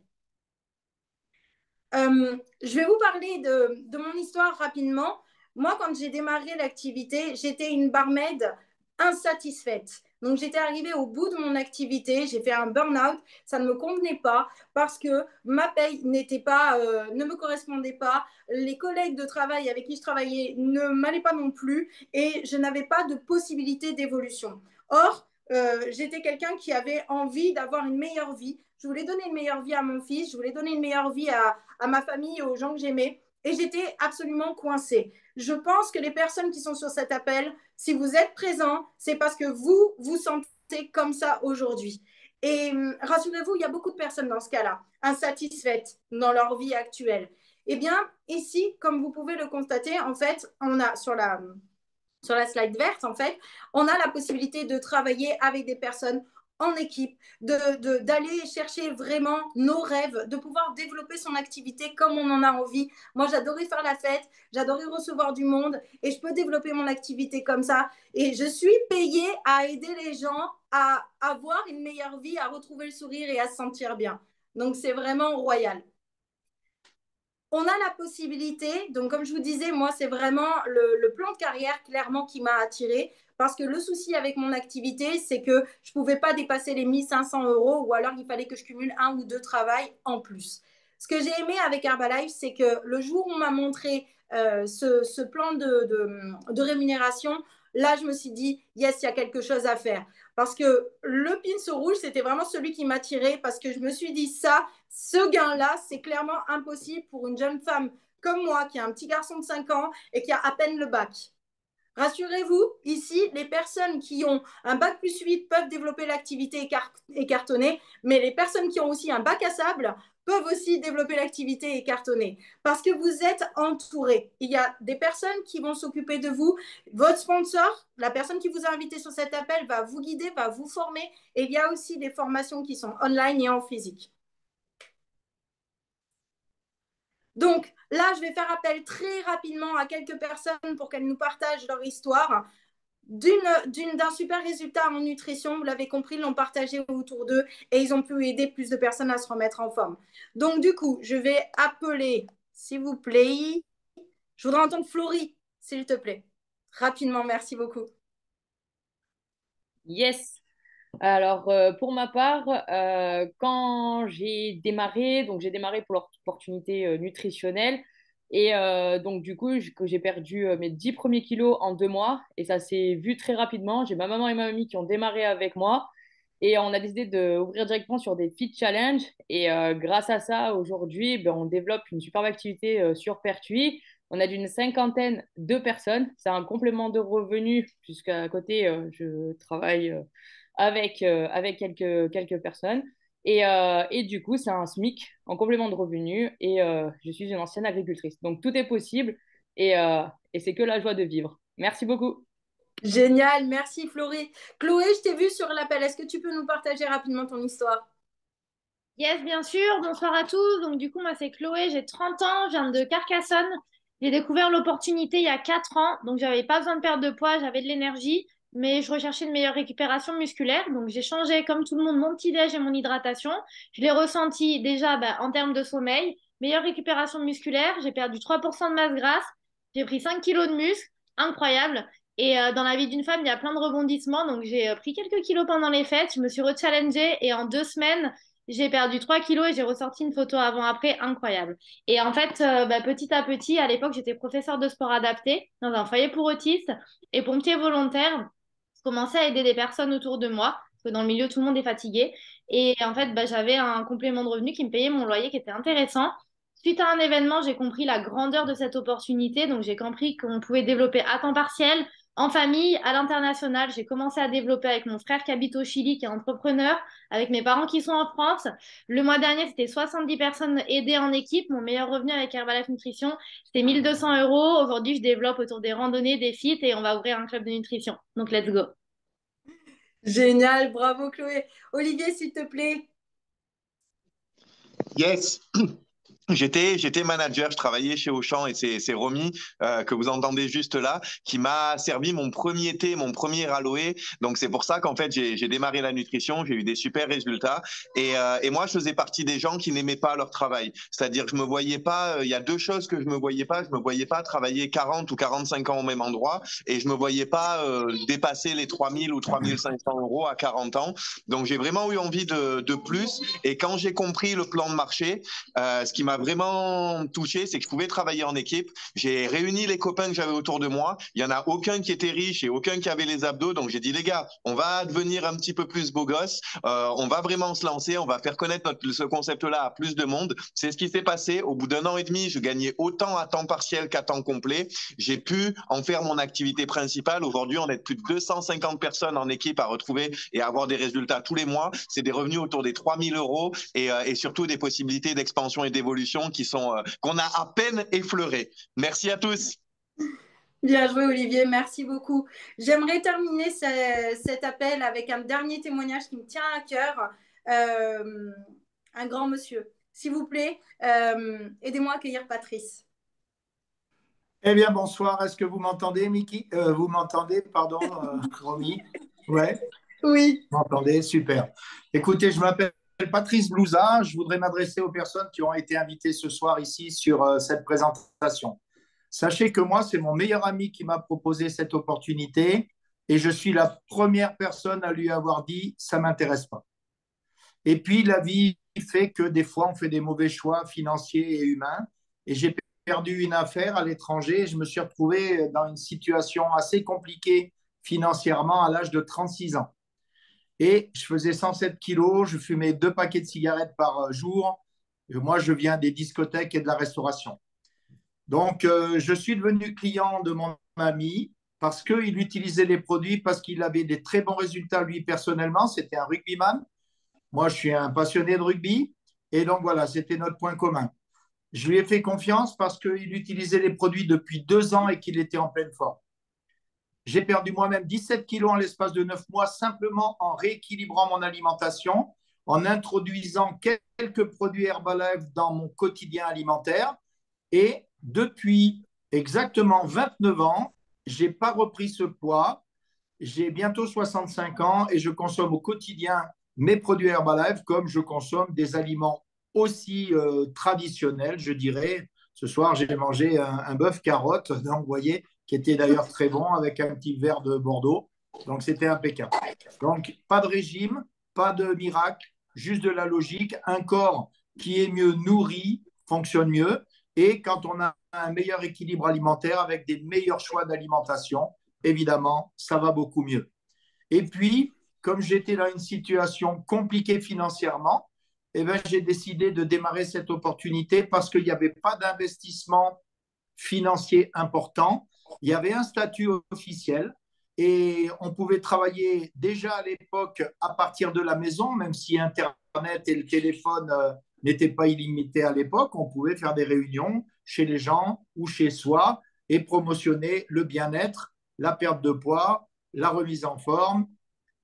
[SPEAKER 7] Je vais vous parler de mon histoire rapidement. Moi, quand j'ai démarré l'activité, j'étais une barmaid insatisfaite. Donc, j'étais arrivée au bout de mon activité, j'ai fait un burn-out, ça ne me convenait pas parce que ma paye ne me correspondait pas, les collègues de travail avec qui je travaillais ne m'allaient pas non plus et je n'avais pas de possibilité d'évolution. Or, j'étais quelqu'un qui avait envie d'avoir une meilleure vie. Je voulais donner une meilleure vie à mon fils, je voulais donner une meilleure vie à ma famille, aux gens que j'aimais. Et j'étais absolument coincée. Je pense que les personnes qui sont sur cet appel, si vous êtes présents, c'est parce que vous vous sentez comme ça aujourd'hui. Et rassurez-vous, il y a beaucoup de personnes dans ce cas-là, insatisfaites dans leur vie actuelle. Eh bien, ici, comme vous pouvez le constater, en fait, on a sur la slide verte, en fait, on a la possibilité de travailler avec des personnes en équipe, d'aller chercher vraiment nos rêves, de pouvoir développer son activité comme on en a envie. Moi, j'adorais faire la fête, j'adorais recevoir du monde et je peux développer mon activité comme ça. Et je suis payée à aider les gens à avoir une meilleure vie, à retrouver le sourire et à se sentir bien. Donc, c'est vraiment royal. On a la possibilité, donc comme je vous disais, moi, c'est vraiment le plan de carrière clairement qui m'a attirée parce que le souci avec mon activité, c'est que je ne pouvais pas dépasser les 1500 euros ou alors il fallait que je cumule 1 ou 2 travails en plus. Ce que j'ai aimé avec Herbalife, c'est que le jour où on m'a montré ce plan de rémunération, là, je me suis dit, yes, il y a quelque chose à faire. Parce que le pinceau rouge, c'était vraiment celui qui m'attirait parce que je me suis dit, ce gain-là, c'est clairement impossible pour une jeune femme comme moi qui a un petit garçon de 5 ans et qui a à peine le bac. Rassurez-vous, ici, les personnes qui ont un bac plus 8 peuvent développer l'activité et cartonner, mais les personnes qui ont aussi un bac à sable peuvent aussi développer l'activité et cartonner parce que vous êtes entourés. Il y a des personnes qui vont s'occuper de vous. Votre sponsor, la personne qui vous a invité sur cet appel, va vous guider, va vous former. Et il y a aussi des formations qui sont online et en physique. Donc là, je vais faire appel très rapidement à quelques personnes pour qu'elles nous partagent leur histoire d'un super résultat en nutrition. Vous l'avez compris, ils l'ont partagé autour d'eux et ils ont pu aider plus de personnes à se remettre en forme. Donc du coup, je vais appeler, s'il vous plaît, je voudrais entendre Florie, s'il te plaît. Rapidement, merci beaucoup.
[SPEAKER 4] Yes. Alors, pour ma part, quand j'ai démarré, donc j'ai démarré pour l'opportunité nutritionnelle et donc du coup, que j'ai perdu mes 10 premiers kilos en 2 mois et ça s'est vu très rapidement. J'ai ma maman et ma mamie qui ont démarré avec moi et on a décidé d'ouvrir directement sur des fit challenge et grâce à ça, aujourd'hui, ben, on développe une superbe activité sur Pertuis. On a d'une cinquantaine de personnes. C'est un complément de revenus puisqu'à côté, je travaille avec quelques personnes. Et du coup, c'est un SMIC en complément de revenus et je suis une ancienne agricultrice. Donc, tout est possible et c'est que la joie de vivre. Merci beaucoup.
[SPEAKER 7] Génial, merci Florie. Chloé, je t'ai vue sur l'appel. Est-ce que tu peux nous partager rapidement ton histoire?
[SPEAKER 8] Yes, bien sûr. Bonsoir à tous. Donc, du coup, moi, c'est Chloé. J'ai 30 ans. Je viens de Carcassonne. J'ai découvert l'opportunité il y a 4 ans. Donc, j'avais pas besoin de perdre de poids. J'avais de l'énergie, mais je recherchais une meilleure récupération musculaire. Donc, j'ai changé, comme tout le monde, mon petit-déj et mon hydratation. Je l'ai ressenti déjà en termes de sommeil. Meilleure récupération musculaire. J'ai perdu 3% de masse grasse. J'ai pris 5 kilos de muscle. Incroyable. Et dans la vie d'une femme, il y a plein de rebondissements. Donc, j'ai pris quelques kilos pendant les fêtes. Je me suis rechallengée et en 2 semaines, j'ai perdu 3 kilos et j'ai ressorti une photo avant-après incroyable. Et en fait, petit à petit, à l'époque, j'étais professeure de sport adapté dans un foyer pour autistes et pompier volontaire. Je commençais à aider des personnes autour de moi parce que dans le milieu, tout le monde est fatigué. Et en fait, j'avais un complément de revenu qui me payait mon loyer qui était intéressant. Suite à un événement, j'ai compris la grandeur de cette opportunité. Donc, j'ai compris qu'on pouvait développer à temps partiel, en famille, à l'international. J'ai commencé à développer avec mon frère qui habite au Chili, qui est entrepreneur, avec mes parents qui sont en France. Le mois dernier, c'était 70 personnes aidées en équipe. Mon meilleur revenu avec Herbalife Nutrition, c'était 1200 euros. Aujourd'hui, je développe autour des randonnées, des feats et on va ouvrir un club de nutrition. Donc, let's go.
[SPEAKER 7] Génial, bravo Chloé. Olivier, s'il te plaît.
[SPEAKER 6] Yes. J'étais manager, je travaillais chez Auchan et c'est Romy que vous entendez juste là qui m'a servi mon premier thé, mon premier aloe. Donc c'est pour ça qu'en fait j'ai démarré la nutrition, j'ai eu des super résultats et moi je faisais partie des gens qui n'aimaient pas leur travail. C'est-à-dire que je me voyais pas, il y a deux choses que je me voyais pas travailler 40 ou 45 ans au même endroit et je me voyais pas dépasser les 3000 ou 3500 € à 40 ans. Donc j'ai vraiment eu envie de plus et quand j'ai compris le plan de marché, ce qui m'a vraiment touché, c'est que je pouvais travailler en équipe. J'ai réuni les copains que j'avais autour de moi. Il y en a aucun qui était riche et aucun qui avait les abdos. Donc j'ai dit les gars, on va devenir un petit peu plus beau gosse. On va vraiment se lancer. On va faire connaître ce concept-là à plus de monde. C'est ce qui s'est passé. Au bout d'un an et demi, je gagnais autant à temps partiel qu'à temps complet. J'ai pu en faire mon activité principale. Aujourd'hui, on est plus de 250 personnes en équipe à retrouver et à avoir des résultats tous les mois. C'est des revenus autour des 3000 € et surtout des possibilités d'expansion et d'évolution qui sont qu'on a à peine effleurées. Merci à tous.
[SPEAKER 7] Bien joué, Olivier. Merci beaucoup. J'aimerais terminer cet appel avec un dernier témoignage qui me tient à cœur. Un grand monsieur. S'il vous plaît, aidez-moi à accueillir Patrice.
[SPEAKER 9] Eh bien, bonsoir. Est-ce que vous m'entendez, Mickey? Vous m'entendez, pardon, Romy? Ouais.
[SPEAKER 7] Oui.
[SPEAKER 9] Vous m'entendez? Super. Écoutez, je m'appelle Patrice Blouza. Je voudrais m'adresser aux personnes qui ont été invitées ce soir ici sur cette présentation. Sachez que moi, c'est mon meilleur ami qui m'a proposé cette opportunité et je suis la première personne à lui avoir dit « ça ne m'intéresse pas ». Et puis, la vie fait que des fois, on fait des mauvais choix financiers et humains. Et j'ai perdu une affaire à l'étranger et je me suis retrouvé dans une situation assez compliquée financièrement à l'âge de 36 ans. Et je faisais 107 kilos, je fumais 2 paquets de cigarettes par jour. Et moi, je viens des discothèques et de la restauration. Donc, je suis devenu client de mon ami parce qu'il utilisait les produits, parce qu'il avait des très bons résultats lui personnellement. C'était un rugbyman. Moi, je suis un passionné de rugby. Et donc, voilà, c'était notre point commun. Je lui ai fait confiance parce qu'il utilisait les produits depuis 2 ans et qu'il était en pleine forme. J'ai perdu moi-même 17 kilos en l'espace de 9 mois simplement en rééquilibrant mon alimentation, en introduisant quelques produits Herbalife dans mon quotidien alimentaire. Et depuis exactement 29 ans, je n'ai pas repris ce poids. J'ai bientôt 65 ans et je consomme au quotidien mes produits Herbalife comme je consomme des aliments aussi traditionnels, je dirais. Ce soir, j'ai mangé un bœuf carotte, donc, vous voyez, qui était d'ailleurs très bon avec un petit verre de Bordeaux. Donc, c'était impeccable. Donc, pas de régime, pas de miracle, juste de la logique. Un corps qui est mieux nourri fonctionne mieux. Et quand on a un meilleur équilibre alimentaire avec des meilleurs choix d'alimentation, évidemment, ça va beaucoup mieux. Et puis, comme j'étais dans une situation compliquée financièrement, eh ben, j'ai décidé de démarrer cette opportunité parce qu'il n'y avait pas d'investissement financier important. Il y avait un statut officiel et on pouvait travailler déjà à l'époque à partir de la maison, même si Internet et le téléphone n'étaient pas illimités à l'époque. On pouvait faire des réunions chez les gens ou chez soi et promotionner le bien-être, la perte de poids, la remise en forme.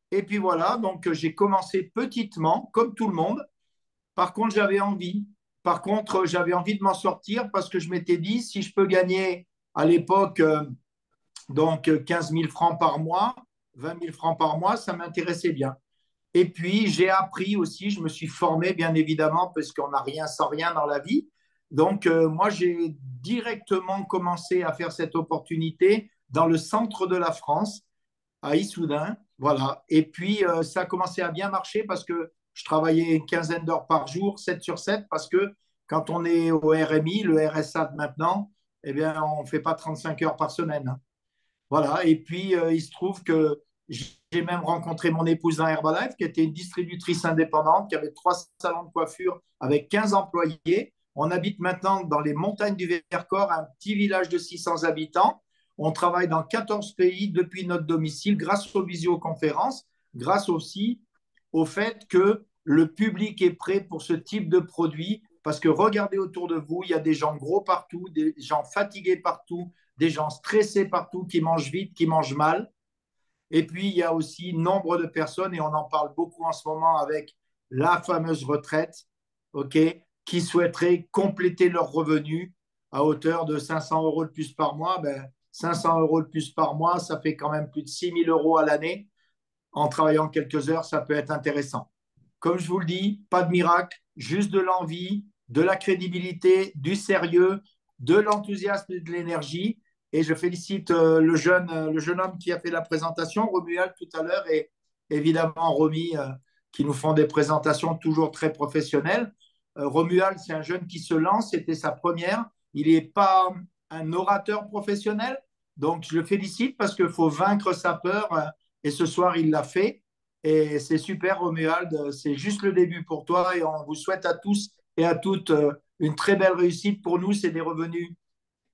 [SPEAKER 9] Et puis voilà, donc j'ai commencé petitement, comme tout le monde. Par contre, j'avais envie. Par contre, j'avais envie de m'en sortir parce que je m'étais dit, si je peux gagner à l'époque donc 15 000 francs par mois, 20 000 francs par mois, ça m'intéressait bien. Et puis, j'ai appris aussi, je me suis formé, bien évidemment, parce qu'on n'a rien sans rien dans la vie. Donc, moi, j'ai directement commencé à faire cette opportunité dans le centre de la France, à Issoudun. Voilà. Et puis, ça a commencé à bien marcher parce que je travaillais une quinzaine d'heures par jour, 7 sur 7, parce que quand on est au RMI, le RSA de maintenant, eh bien, on ne fait pas 35 heures par semaine. Voilà. Et puis, il se trouve que j'ai même rencontré mon épouse dans Herbalife, qui était une distributrice indépendante, qui avait 3 salons de coiffure avec 15 employés. On habite maintenant dans les montagnes du Vercors, un petit village de 600 habitants. On travaille dans 14 pays depuis notre domicile grâce aux visioconférences, grâce aussi au fait que le public est prêt pour ce type de produit. Parce que regardez autour de vous, il y a des gens gros partout, des gens fatigués partout, des gens stressés partout, qui mangent vite, qui mangent mal. Et puis, il y a aussi nombre de personnes, et on en parle beaucoup en ce moment avec la fameuse retraite, ok, qui souhaiteraient compléter leurs revenus à hauteur de 500 € de plus par mois. 500 € de plus par mois, ça fait quand même plus de 6 000 € à l'année. En travaillant quelques heures, ça peut être intéressant. Comme je vous le dis, pas de miracle, juste de l'envie, de la crédibilité, du sérieux, de l'enthousiasme et de l'énergie. Et je félicite le jeune homme qui a fait la présentation, Romuald tout à l'heure, et évidemment Romy, qui nous font des présentations toujours très professionnelles. Romuald, c'est un jeune qui se lance, c'était sa première. Il n'est pas un orateur professionnel, donc je le félicite parce qu'il faut vaincre sa peur. Et ce soir, il l'a fait. Et c'est super, Romuald. C'est juste le début pour toi. Et on vous souhaite à tous et à toutes une très belle réussite. Pour nous, c'est des revenus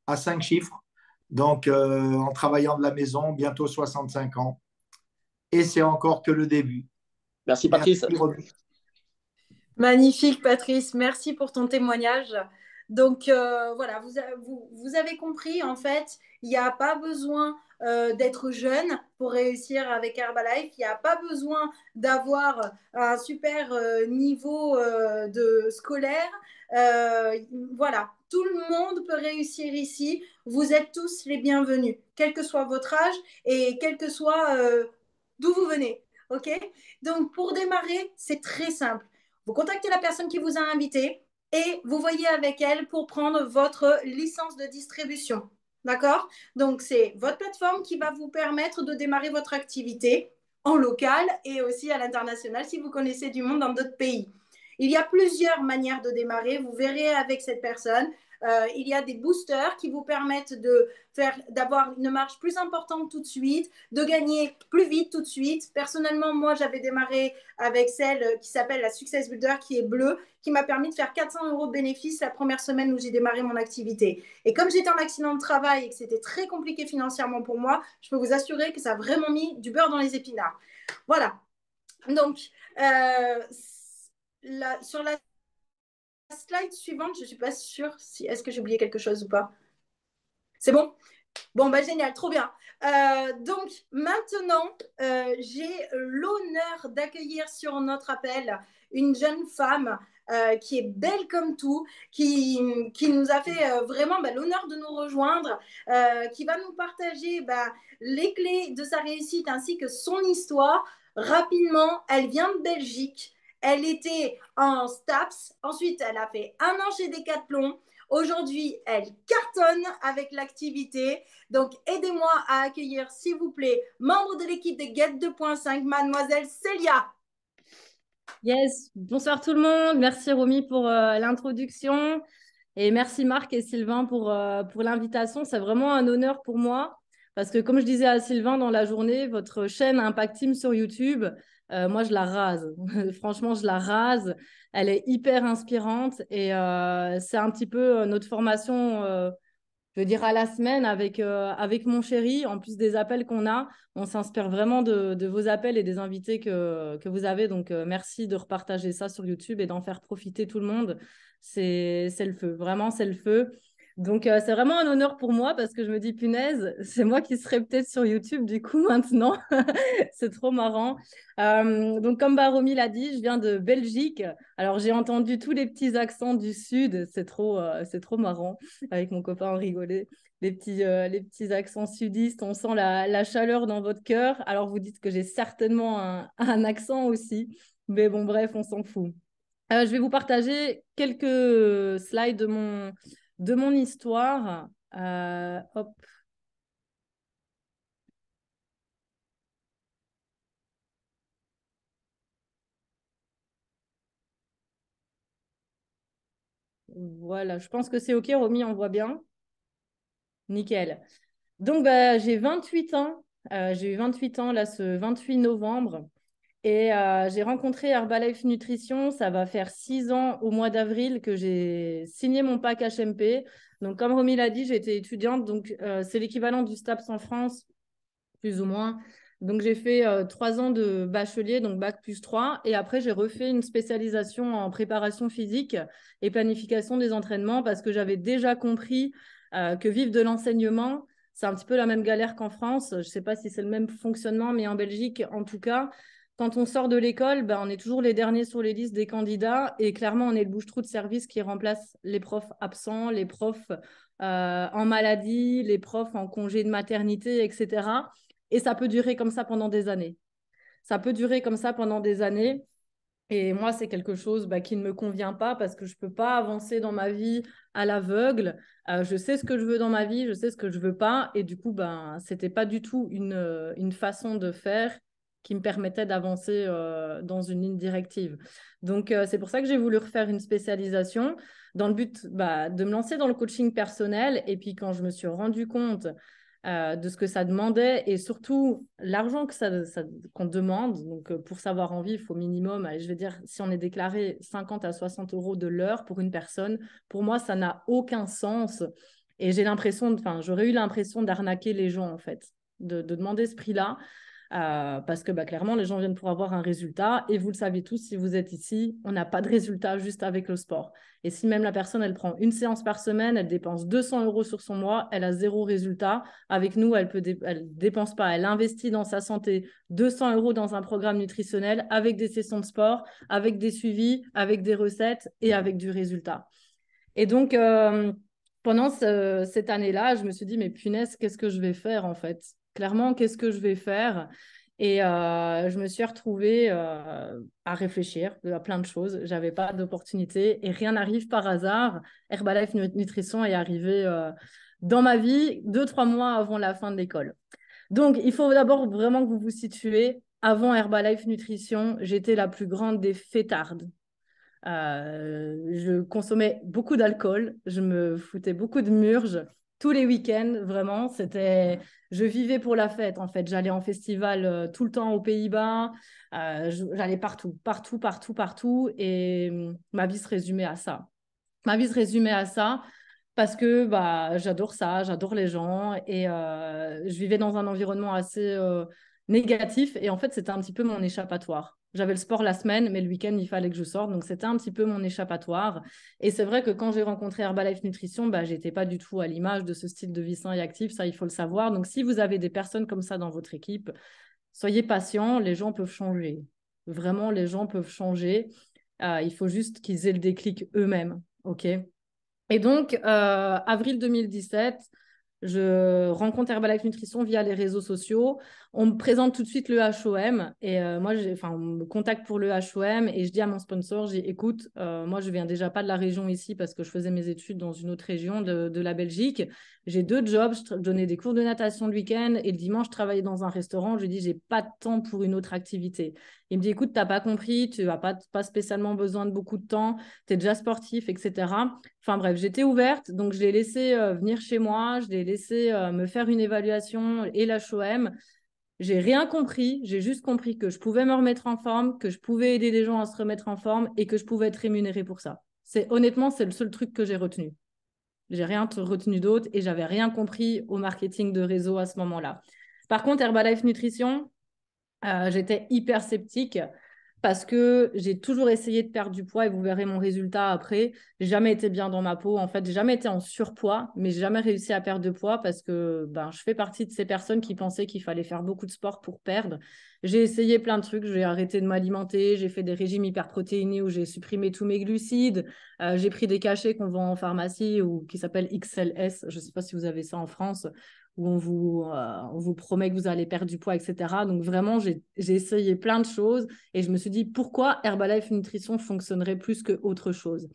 [SPEAKER 9] à 5 chiffres. Donc, en travaillant de la maison, bientôt 65 ans. Et c'est encore que le début.
[SPEAKER 2] Merci, Patrice.
[SPEAKER 9] Merci, Romy.
[SPEAKER 7] Magnifique, Patrice. Merci pour ton témoignage. Donc, voilà, vous avez compris, en fait, il n'y a pas besoin d'être jeune pour réussir avec Herbalife. Il n'y a pas besoin d'avoir un super niveau de scolaire. Voilà, tout le monde peut réussir ici. Vous êtes tous les bienvenus, quel que soit votre âge et quel que soit d'où vous venez. OK? Donc, pour démarrer, c'est très simple. Vous contactez la personne qui vous a invité et vous voyez avec elle pour prendre votre licence de distribution. D'accord? Donc, c'est votre plateforme qui va vous permettre de démarrer votre activité en local et aussi à l'international si vous connaissez du monde dans d'autres pays. Il y a plusieurs manières de démarrer. Vous verrez avec cette personne. Il y a des boosters qui vous permettent d'avoir une marge plus importante tout de suite, de gagner plus vite tout de suite. Personnellement, moi, j'avais démarré avec celle qui s'appelle la Success Builder, qui est bleue, qui m'a permis de faire 400 € de bénéfices la première semaine où j'ai démarré mon activité. Et comme j'étais en accident de travail et que c'était très compliqué financièrement pour moi, je peux vous assurer que ça a vraiment mis du beurre dans les épinards. Voilà. Donc, sur la slide suivante, je ne suis pas sûre si est-ce que j'ai oublié quelque chose ou pas. C'est bon? Bon, bah génial, trop bien. Donc, maintenant, j'ai l'honneur d'accueillir sur notre appel une jeune femme qui est belle comme tout, qui nous a fait vraiment l'honneur de nous rejoindre, qui va nous partager les clés de sa réussite ainsi que son histoire. Rapidement, elle vient de Belgique. Elle était en STAPS. Ensuite, elle a fait 1 an chez Decathlon. Aujourd'hui, elle cartonne avec l'activité. Donc, aidez-moi à accueillir, s'il vous plaît, membre de l'équipe de Get 2.5, mademoiselle Célia.
[SPEAKER 10] Yes, bonsoir tout le monde. Merci Romy pour l'introduction et merci Marc et Sylvain pour l'invitation. C'est vraiment un honneur pour moi parce que comme je disais à Sylvain dans la journée, votre chaîne Impact Team sur YouTube, moi je la rase. Franchement, je la rase. Elle est hyper inspirante et c'est un petit peu notre formation, je veux dire, à la semaine avec mon chéri. En plus des appels qu'on a, on s'inspire vraiment de vos appels et des invités que vous avez. Donc, merci de repartager ça sur YouTube et d'en faire profiter tout le monde. C'est le feu, vraiment, c'est le feu. Donc, c'est vraiment un honneur pour moi parce que je me dis, punaise, c'est moi qui serais peut-être sur YouTube du coup maintenant. C'est trop marrant. Donc, comme Romy l'a dit, je viens de Belgique. Alors, j'ai entendu tous les petits accents du Sud. C'est trop marrant. Avec mon copain, on rigolait. Les petits accents sudistes, on sent la chaleur dans votre cœur. Alors, vous dites que j'ai certainement un accent aussi. Mais bon, bref, on s'en fout. Je vais vous partager quelques slides de mon histoire. Hop. Voilà, je pense que c'est OK, Romy, on voit bien. Nickel. Donc, j'ai 28 ans. J'ai eu 28 ans là, ce 28 novembre. Et j'ai rencontré Herbalife Nutrition. Ça va faire 6 ans au mois d'avril que j'ai signé mon pack HMP. Donc, comme Romy l'a dit, j'étais étudiante. Donc, c'est l'équivalent du STAPS en France, plus ou moins. Donc, j'ai fait 3 ans de bachelier, donc bac plus 3. Et après, j'ai refait une spécialisation en préparation physique et planification des entraînements parce que j'avais déjà compris que vivre de l'enseignement, c'est un petit peu la même galère qu'en France. Je ne sais pas si c'est le même fonctionnement, mais en Belgique, en tout cas, quand on sort de l'école, on est toujours les derniers sur les listes des candidats et clairement, on est le bouche-trou de service qui remplace les profs absents, les profs en maladie, les profs en congé de maternité, etc. Et ça peut durer comme ça pendant des années. Ça peut durer comme ça pendant des années. Et moi, c'est quelque chose qui ne me convient pas parce que je ne peux pas avancer dans ma vie à l'aveugle. Je sais ce que je veux dans ma vie, je sais ce que je ne veux pas. Et du coup, ce n'était pas du tout une façon de faire qui me permettait d'avancer dans une ligne directive. Donc, c'est pour ça que j'ai voulu refaire une spécialisation dans le but de me lancer dans le coaching personnel. Et puis, quand je me suis rendu compte de ce que ça demandait et surtout l'argent qu'on demande. Donc, pour savoir en vivre, il faut minimum, je vais dire, si on est déclaré 50 à 60 euros de l'heure pour une personne, pour moi, ça n'a aucun sens. Et j'aurais eu l'impression d'arnaquer les gens, en fait, de demander ce prix-là. Parce que clairement, les gens viennent pour avoir un résultat. Et vous le savez tous, si vous êtes ici, on n'a pas de résultat juste avec le sport. Et si même la personne, elle prend une séance par semaine, elle dépense 200 euros sur son mois, elle a 0 résultat. Avec nous, elle dépense pas. Elle investit dans sa santé 200 euros dans un programme nutritionnel avec des sessions de sport, avec des suivis, avec des recettes et avec du résultat. Et donc, pendant cette année-là, je me suis dit, mais punaise, qu'est-ce que je vais faire en fait? Clairement, qu'est-ce que je vais faire? Et je me suis retrouvée à réfléchir à plein de choses. Je n'avais pas d'opportunité et rien n'arrive par hasard. Herbalife Nutrition est arrivé dans ma vie 2-3 mois avant la fin de l'école. Donc, il faut d'abord vraiment que vous vous situez. Avant Herbalife Nutrition, j'étais la plus grande des fêtardes. Je consommais beaucoup d'alcool, je me foutais beaucoup de murges tous les week-ends, vraiment. Je vivais pour la fête, en fait. J'allais en festival tout le temps aux Pays-Bas, j'allais partout. Et ma vie se résumait à ça. Parce que j'adore ça, j'adore les gens et je vivais dans un environnement assez négatif et en fait, c'était un petit peu mon échappatoire. J'avais le sport la semaine, mais le week-end, il fallait que je sorte. Donc, c'était un petit peu mon échappatoire. Et c'est vrai que quand j'ai rencontré Herbalife Nutrition, je n'étais pas du tout à l'image de ce style de vie sain et actif. Ça, il faut le savoir. Donc, si vous avez des personnes comme ça dans votre équipe, soyez patients. Les gens peuvent changer. Vraiment, les gens peuvent changer. Il faut juste qu'ils aient le déclic eux-mêmes. OK ? Et donc, avril 2017, je rencontre Herbalife Nutrition via les réseaux sociaux. On me présente tout de suite le HOM et moi, on me contacte pour le HOM et je dis à mon sponsor, écoute, moi, je viens déjà pas de la région ici parce que je faisais mes études dans une autre région de la Belgique. J'ai 2 jobs, je donnais des cours de natation le week-end et le dimanche, je travaillais dans un restaurant. Je lui dis, j'ai pas de temps pour une autre activité. Il me dit, écoute, tu n'as pas compris, tu n'as pas spécialement besoin de beaucoup de temps, tu es déjà sportif, etc. Enfin bref, j'étais ouverte, donc je l'ai laissé venir chez moi, je l'ai laissé me faire une évaluation et l'HOM. J'ai rien compris, j'ai juste compris que je pouvais me remettre en forme, que je pouvais aider des gens à se remettre en forme et que je pouvais être rémunérée pour ça. Honnêtement, c'est le seul truc que j'ai retenu. J'ai rien retenu d'autre et j'avais rien compris au marketing de réseau à ce moment-là. Par contre, Herbalife Nutrition, j'étais hyper sceptique parce que j'ai toujours essayé de perdre du poids et vous verrez mon résultat après. J'ai jamais été bien dans ma peau. En fait, j'ai jamais été en surpoids, mais j'ai jamais réussi à perdre de poids parce que je fais partie de ces personnes qui pensaient qu'il fallait faire beaucoup de sport pour perdre. J'ai essayé plein de trucs. J'ai arrêté de m'alimenter. J'ai fait des régimes hyperprotéinés où j'ai supprimé tous mes glucides. J'ai pris des cachets qu'on vend en pharmacie ou qui s'appellent XLS. Je ne sais pas si vous avez ça en France où on vous promet que vous allez perdre du poids, etc. Donc vraiment, j'ai essayé plein de choses et je me suis dit pourquoi Herbalife Nutrition fonctionnerait plus qu'autre chose.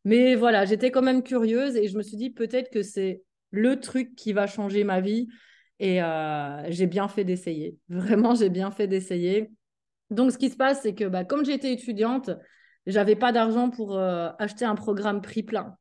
[SPEAKER 10] Mais voilà, j'étais quand même curieuse et je me suis dit peut-être que c'est le truc qui va changer ma vie et j'ai bien fait d'essayer. Vraiment, j'ai bien fait d'essayer. Donc, ce qui se passe, c'est que comme j'étais étudiante, j'avais pas d'argent pour acheter un programme prix plein.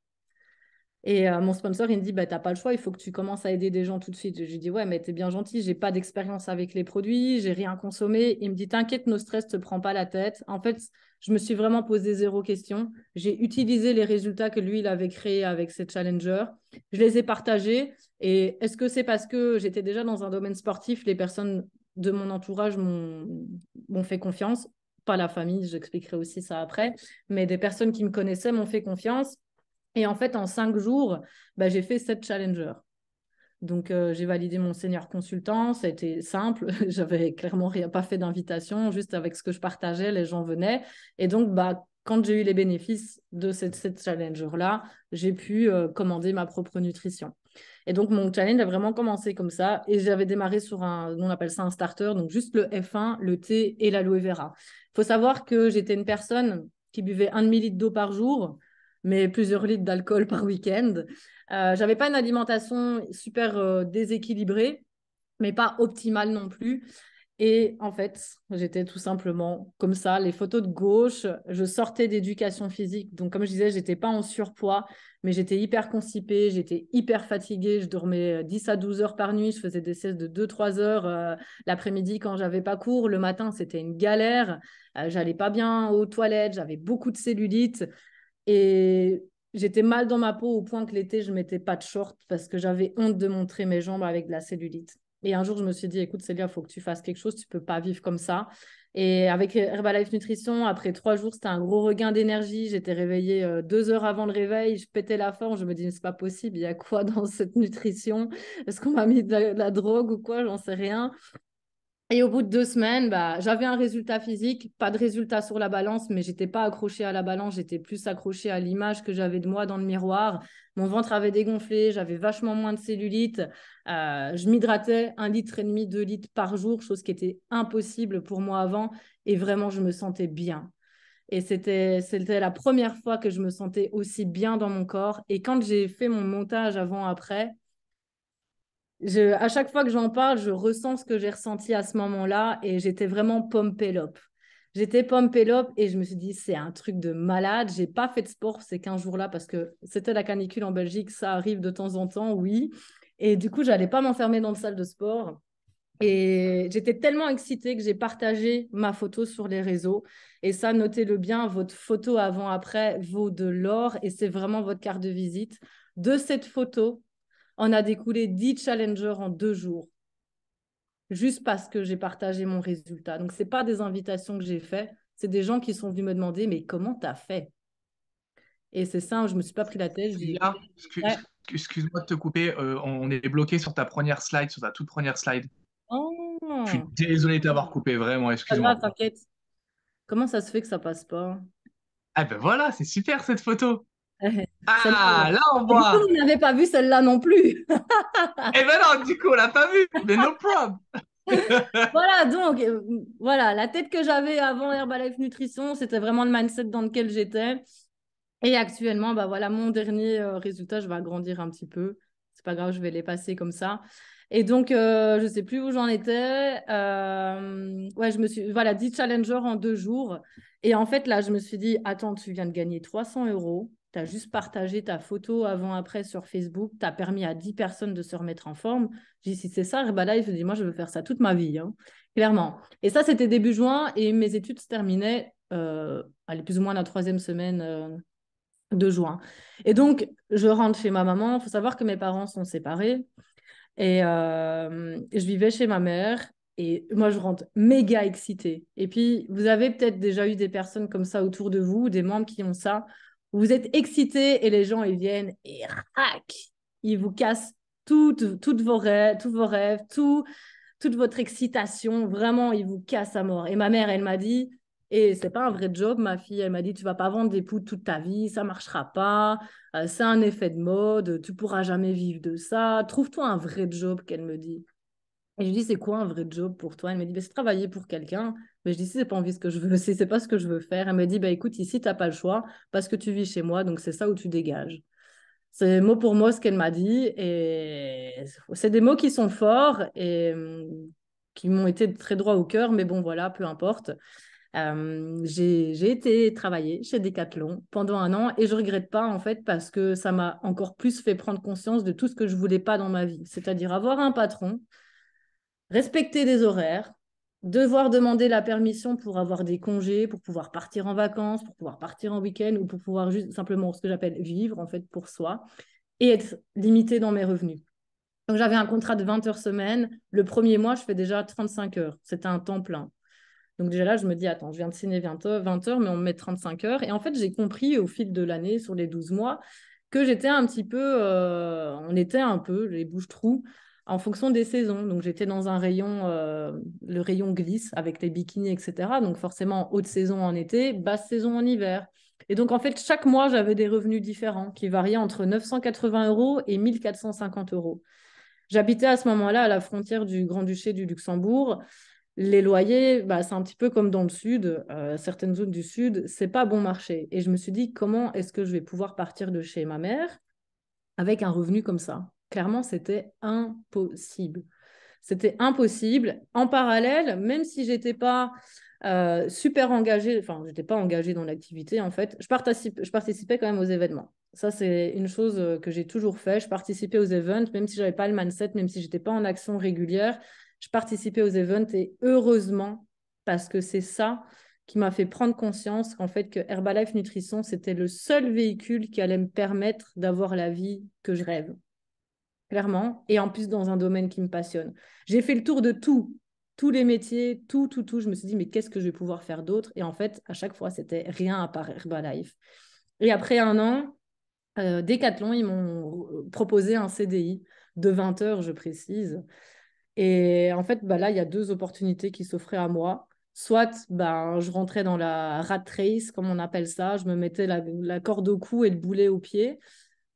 [SPEAKER 10] Et mon sponsor, il me dit, t'as pas le choix, il faut que tu commences à aider des gens tout de suite. Je lui dis, ouais, mais t'es bien gentil, j'ai pas d'expérience avec les produits, j'ai rien consommé. Il me dit, t'inquiète, no stress, te prends pas la tête. En fait, je me suis vraiment posé 0 question. J'ai utilisé les résultats que lui, il avait créés avec ses challengers. Je les ai partagés. Et est-ce que c'est parce que j'étais déjà dans un domaine sportif, les personnes de mon entourage m'ont fait confiance? Pas la famille, j'expliquerai aussi ça après. Mais des personnes qui me connaissaient m'ont fait confiance. Et en fait, en 5 jours, j'ai fait 7 challengers. Donc, j'ai validé mon senior consultant. Ça a été simple. J'avais clairement pas fait d'invitation. Juste avec ce que je partageais, les gens venaient. Et donc, quand j'ai eu les bénéfices de cette challenger-là, j'ai pu commander ma propre nutrition. Et donc, mon challenge a vraiment commencé comme ça. Et j'avais démarré sur on appelle ça un starter, donc juste le F1, le thé et l'aloe vera. Il faut savoir que j'étais une personne qui buvait 1 demi-litre d'eau par jour, mais plusieurs litres d'alcool par week-end. J'avais pas une alimentation super déséquilibrée, mais pas optimale non plus. Et en fait, j'étais tout simplement comme ça, les photos de gauche. Je sortais d'éducation physique. Donc, comme je disais, j'étais pas en surpoids, mais j'étais hyper constipée, j'étais hyper fatiguée. Je dormais 10 à 12 heures par nuit. Je faisais des siestes de 2-3 heures l'après-midi quand j'avais pas cours. Le matin, c'était une galère. J'allais pas bien aux toilettes. J'avais beaucoup de cellulite. Et j'étais mal dans ma peau au point que l'été, je ne mettais pas de short parce que j'avais honte de montrer mes jambes avec de la cellulite. Et un jour, je me suis dit, écoute, Célia, il faut que tu fasses quelque chose, tu ne peux pas vivre comme ça. Et avec Herbalife Nutrition, après 3 jours, c'était un gros regain d'énergie. J'étais réveillée 2 heures avant le réveil, je pétais la forme. Je me dis, mais c'est pas possible, il y a quoi dans cette nutrition? Est-ce qu'on m'a mis de la drogue ou quoi? J'en sais rien. Et au bout de 2 semaines, j'avais un résultat physique, pas de résultat sur la balance, mais j'étais pas accrochée à la balance, j'étais plus accrochée à l'image que j'avais de moi dans le miroir. Mon ventre avait dégonflé, j'avais vachement moins de cellulite. Je m'hydratais 1,5 litre, 2 litres par jour, chose qui était impossible pour moi avant. Et vraiment, je me sentais bien. Et c'était la première fois que je me sentais aussi bien dans mon corps. Et quand j'ai fait mon montage avant-après, à chaque fois que j'en parle, je ressens ce que j'ai ressenti à ce moment-là et j'étais vraiment pumped up. J'étais pumped up et je me suis dit, c'est un truc de malade. J'ai pas fait de sport ces 15 jours-là parce que c'était la canicule en Belgique. Ça arrive de temps en temps, oui. Et du coup, j'allais pas m'enfermer dans la salle de sport. Et j'étais tellement excitée que j'ai partagé ma photo sur les réseaux. Et ça, notez-le bien, votre photo avant-après vaut de l'or et c'est vraiment votre carte de visite. De cette photo, on a découlé 10 challengers en 2 jours, juste parce que j'ai partagé mon résultat. Donc, ce n'est pas des invitations que j'ai faites, c'est des gens qui sont venus me demander, mais comment tu as fait? Et c'est ça, je ne me suis pas pris la tête.
[SPEAKER 11] Excuse-moi de te couper, on est bloqué sur ta première slide, sur ta toute première slide.
[SPEAKER 10] Oh.
[SPEAKER 11] Je suis désolé de t'avoir coupé, vraiment, excuse-moi.
[SPEAKER 10] T'inquiète. Comment ça se fait que ça passe pas?
[SPEAKER 11] Ah ben voilà, c'est super cette photo.
[SPEAKER 10] Ah,
[SPEAKER 11] là on voit.
[SPEAKER 10] Du coup, vous n'avez pas vu celle-là non plus.
[SPEAKER 11] Eh ben non, du coup, on l'a pas vu, mais no problem.
[SPEAKER 10] Voilà, donc, voilà, la tête que j'avais avant Herbalife Nutrition, c'était vraiment le mindset dans lequel j'étais. Et actuellement, voilà, mon dernier résultat, je vais agrandir un petit peu. C'est pas grave, je vais les passer comme ça. Et donc, je ne sais plus où j'en étais. Ouais, je me suis, voilà, 10 challengers en 2 jours. Et en fait, là, je me suis dit, attends, tu viens de gagner 300 €. Tu as juste partagé ta photo avant-après sur Facebook. Tu as permis à 10 personnes de se remettre en forme. J'ai dit, si c'est ça, Herbalife, je dis, moi, je veux faire ça toute ma vie, hein, clairement. Et ça, c'était début juin et mes études se terminaient, plus ou moins la 3e semaine de juin. Et donc, je rentre chez ma maman. Il faut savoir que mes parents sont séparés. Et je vivais chez ma mère. Et moi, je rentre méga excitée. Et puis, vous avez peut-être déjà eu des personnes comme ça autour de vous, des membres qui ont ça. Vous êtes excités et les gens, ils viennent et rac, ils vous cassent toutes vos rêves, tous vos rêves, toute votre excitation. Vraiment, ils vous cassent à mort. Et ma mère, elle m'a dit, et c'est pas un vrai job, ma fille, elle m'a dit, tu vas pas vendre des poudres toute ta vie, ça marchera pas, c'est un effet de mode, tu pourras jamais vivre de ça, trouve-toi un vrai job, qu'elle me dit. Et je lui dis, c'est quoi un vrai job pour toi? Elle me dit, c'est travailler pour quelqu'un. Mais je dis, si c'est pas envie ce que je veux, si c'est pas ce que je veux faire. Elle me dit, écoute, ici, t'as pas le choix parce que tu vis chez moi, donc c'est ça où tu dégages. C'est mot pour mot ce qu'elle m'a dit. Et c'est des mots qui sont forts et qui m'ont été très droit au cœur, mais bon, voilà, peu importe. J'ai été travailler chez Decathlon pendant 1 an et je ne regrette pas en fait parce que ça m'a encore plus fait prendre conscience de tout ce que je ne voulais pas dans ma vie, c'est-à-dire avoir un patron, respecter des horaires, devoir demander la permission pour avoir des congés, pour pouvoir partir en vacances, pour pouvoir partir en week-end ou pour pouvoir juste simplement ce que j'appelle vivre en fait pour soi et être limité dans mes revenus. Donc j'avais un contrat de 20 heures semaine. Le premier mois, je fais déjà 35 heures. C'était un temps plein. Donc déjà là, je me dis, attends, je viens de signer 20 heures, mais on me met 35 heures. Et en fait, j'ai compris au fil de l'année, sur les 12 mois, que j'étais un petit peu, on était un peu les bouches-trous en fonction des saisons. Donc, j'étais dans un rayon, le rayon glisse avec les bikinis, etc. Donc, forcément, haute saison en été, basse saison en hiver. Et donc, en fait, chaque mois, j'avais des revenus différents qui variaient entre 980 € et 1450 €. J'habitais à ce moment-là à la frontière du Grand-Duché du Luxembourg. Les loyers, bah, c'est un petit peu comme dans le sud, certaines zones du sud, c'est pas bon marché. Et je me suis dit, comment est-ce que je vais pouvoir partir de chez ma mère avec un revenu comme ça? Clairement, c'était impossible. C'était impossible. En parallèle, même si j'étais pas super engagée, enfin, j'étais pas engagée dans l'activité, en fait, je participais quand même aux événements. Ça, c'est une chose que j'ai toujours fait. Je participais aux events, même si j'avais pas le mindset, même si j'étais pas en action régulière, je participais aux events et heureusement, parce que c'est ça qui m'a fait prendre conscience qu'en fait, que Herbalife Nutrition, c'était le seul véhicule qui allait me permettre d'avoir la vie que je rêve. Clairement, et en plus dans un domaine qui me passionne. J'ai fait le tour de tout, tous les métiers, tout. Je me suis dit, mais qu'est-ce que je vais pouvoir faire d'autre? Et en fait, à chaque fois, c'était rien à part Herbalife. Et après un an, Decathlon, ils m'ont proposé un CDI de 20 heures, je précise. Et en fait, bah là, il y a deux opportunités qui s'offraient à moi. Soit ben, je rentrais dans la rat race, comme on appelle ça, je me mettais la corde au cou et le boulet au pied.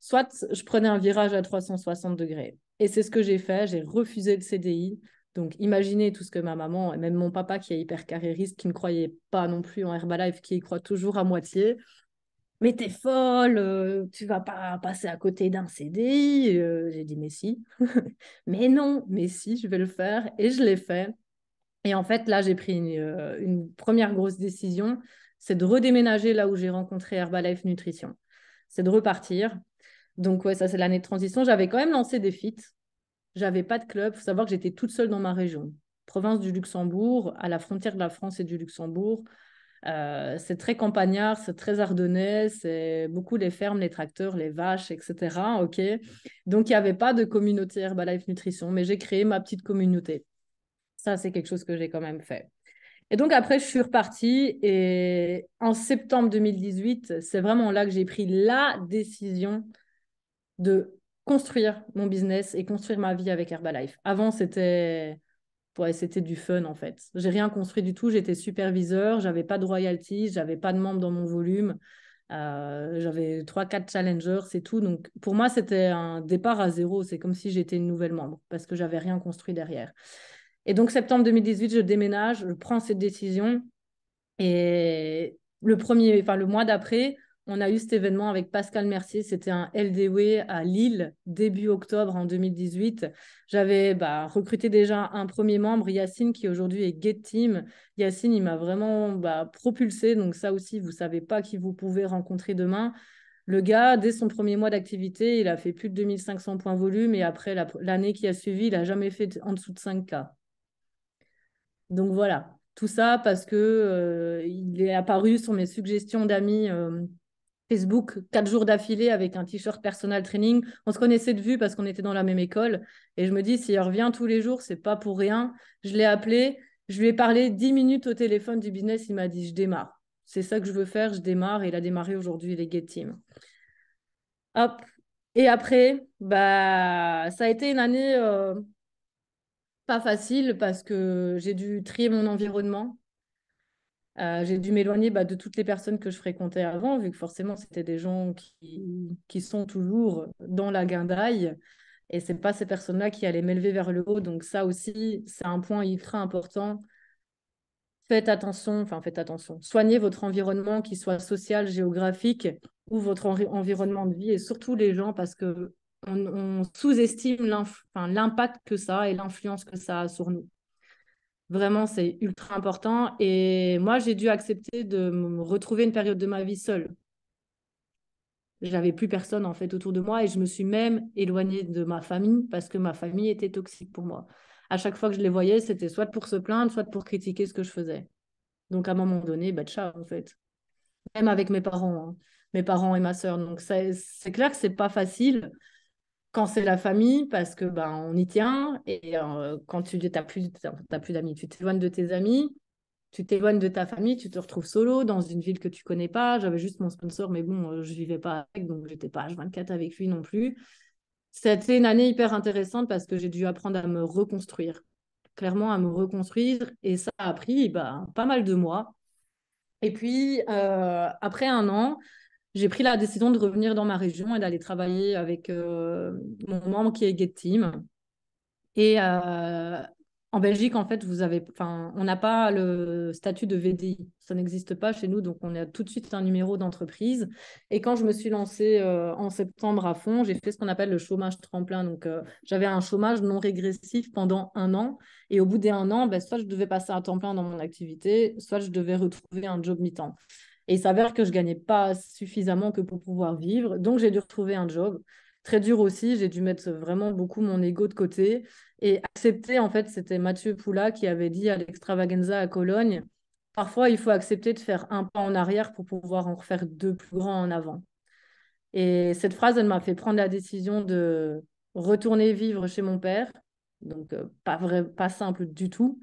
[SPEAKER 10] Soit je prenais un virage à 360 degrés. Et c'est ce que j'ai fait, j'ai refusé le CDI. Donc imaginez tout ce que ma maman et même mon papa qui est hyper carriériste, qui ne croyait pas non plus en Herbalife, qui y croit toujours à moitié. Mais t'es folle, tu vas pas passer à côté d'un CDI. J'ai dit mais si. Mais non, mais si, je vais le faire. Et je l'ai fait. Et en fait, là, j'ai pris une première grosse décision, c'est de redéménager là où j'ai rencontré Herbalife Nutrition. C'est de repartir. Donc, ouais, ça, c'est l'année de transition. J'avais quand même lancé des feats. J'avais pas de club. Il faut savoir que j'étais toute seule dans ma région. Province du Luxembourg, à la frontière de la France et du Luxembourg. C'est très campagnard, c'est très ardennais, c'est beaucoup les fermes, les tracteurs, les vaches, etc. Ok. Donc, il n'y avait pas de communauté Herbalife Nutrition, mais j'ai créé ma petite communauté. Ça, c'est quelque chose que j'ai quand même fait. Et donc, après, je suis repartie. Et en septembre 2018, c'est vraiment là que j'ai pris la décision de construire mon business et construire ma vie avec Herbalife. Avant, c'était du fun, en fait. J'ai rien construit du tout. J'étais superviseur, j'avais pas de royalties, j'avais pas de membres dans mon volume. J'avais 3-4 challengers, c'est tout. Donc, pour moi, c'était un départ à zéro. C'est comme si j'étais une nouvelle membre parce que j'avais rien construit derrière. Et donc, septembre 2018, je déménage, je prends cette décision. Et le mois d'après, on a eu cet événement avec Pascal Mercier. C'était un LDW à Lille, début octobre en 2018. J'avais recruté déjà un premier membre, Yacine, qui aujourd'hui est Get Team. Yacine, il m'a vraiment propulsé. Donc ça aussi, vous ne savez pas qui vous pouvez rencontrer demain. Le gars, dès son premier mois d'activité, il a fait plus de 2500 points volume. Et après, l'année qui a suivi, il n'a jamais fait en dessous de 5K. Donc voilà, tout ça parce que il est apparu sur mes suggestions d'amis Facebook 4 jours d'affilée avec un t-shirt personal training. On se connaissait de vue parce qu'on était dans la même école. Et je me dis, s'il revient tous les jours, c'est pas pour rien. Je l'ai appelé, je lui ai parlé 10 minutes au téléphone du business. Il m'a dit, je démarre. C'est ça que je veux faire, je démarre. Et il a démarré aujourd'hui les Get Team. Hop. Et après, ça a été une année pas facile parce que j'ai dû trier mon environnement. J'ai dû m'éloigner de toutes les personnes que je fréquentais avant, vu que forcément, c'était des gens qui sont toujours dans la guindaille. Et ce n'est pas ces personnes-là qui allaient m'élever vers le haut. Donc ça aussi, c'est un point ultra important. Faites attention. Soignez votre environnement, qu'il soit social, géographique ou votre environnement de vie et surtout les gens parce que on sous-estime l'impact que ça a et l'influence que ça a sur nous. Vraiment, c'est ultra important. Et moi, j'ai dû accepter de me retrouver une période de ma vie seule. J'avais plus personne en fait autour de moi et je me suis même éloignée de ma famille parce que ma famille était toxique pour moi. À chaque fois que je les voyais, c'était soit pour se plaindre, soit pour critiquer ce que je faisais. Donc à un moment donné, ciao en fait. Même avec mes parents, hein. Mes parents et ma sœur. Donc c'est clair que c'est pas facile quand c'est la famille parce que on y tient et quand tu n'as plus d'amis, tu t'éloignes de tes amis. Tu t'éloignes de ta famille, tu te retrouves solo dans une ville que tu connais pas. J'avais juste mon sponsor, mais bon, je vivais pas avec, donc j'étais pas H24 avec lui non plus. C'était une année hyper intéressante parce que j'ai dû apprendre à me reconstruire, clairement à me reconstruire, et ça a pris pas mal de mois. Et puis, après un an, j'ai pris la décision de revenir dans ma région et d'aller travailler avec mon membre qui est Get Team. Et en Belgique, en fait, on n'a pas le statut de VDI. Ça n'existe pas chez nous, donc on a tout de suite un numéro d'entreprise. Et quand je me suis lancée en septembre à fond, j'ai fait ce qu'on appelle le chômage tremplin. Donc, j'avais un chômage non régressif pendant un an. Et au bout des un an, soit je devais passer à temps plein dans mon activité, soit je devais retrouver un job mi-temps. Et il s'avère que je ne gagnais pas suffisamment que pour pouvoir vivre. Donc, j'ai dû retrouver un job. Très dur aussi, j'ai dû mettre vraiment beaucoup mon ego de côté et accepter, en fait, c'était Mathieu Poula qui avait dit à l'Extravaganza à Cologne, parfois il faut accepter de faire un pas en arrière pour pouvoir en refaire deux plus grands en avant. Et cette phrase, elle m'a fait prendre la décision de retourner vivre chez mon père, donc pas simple du tout,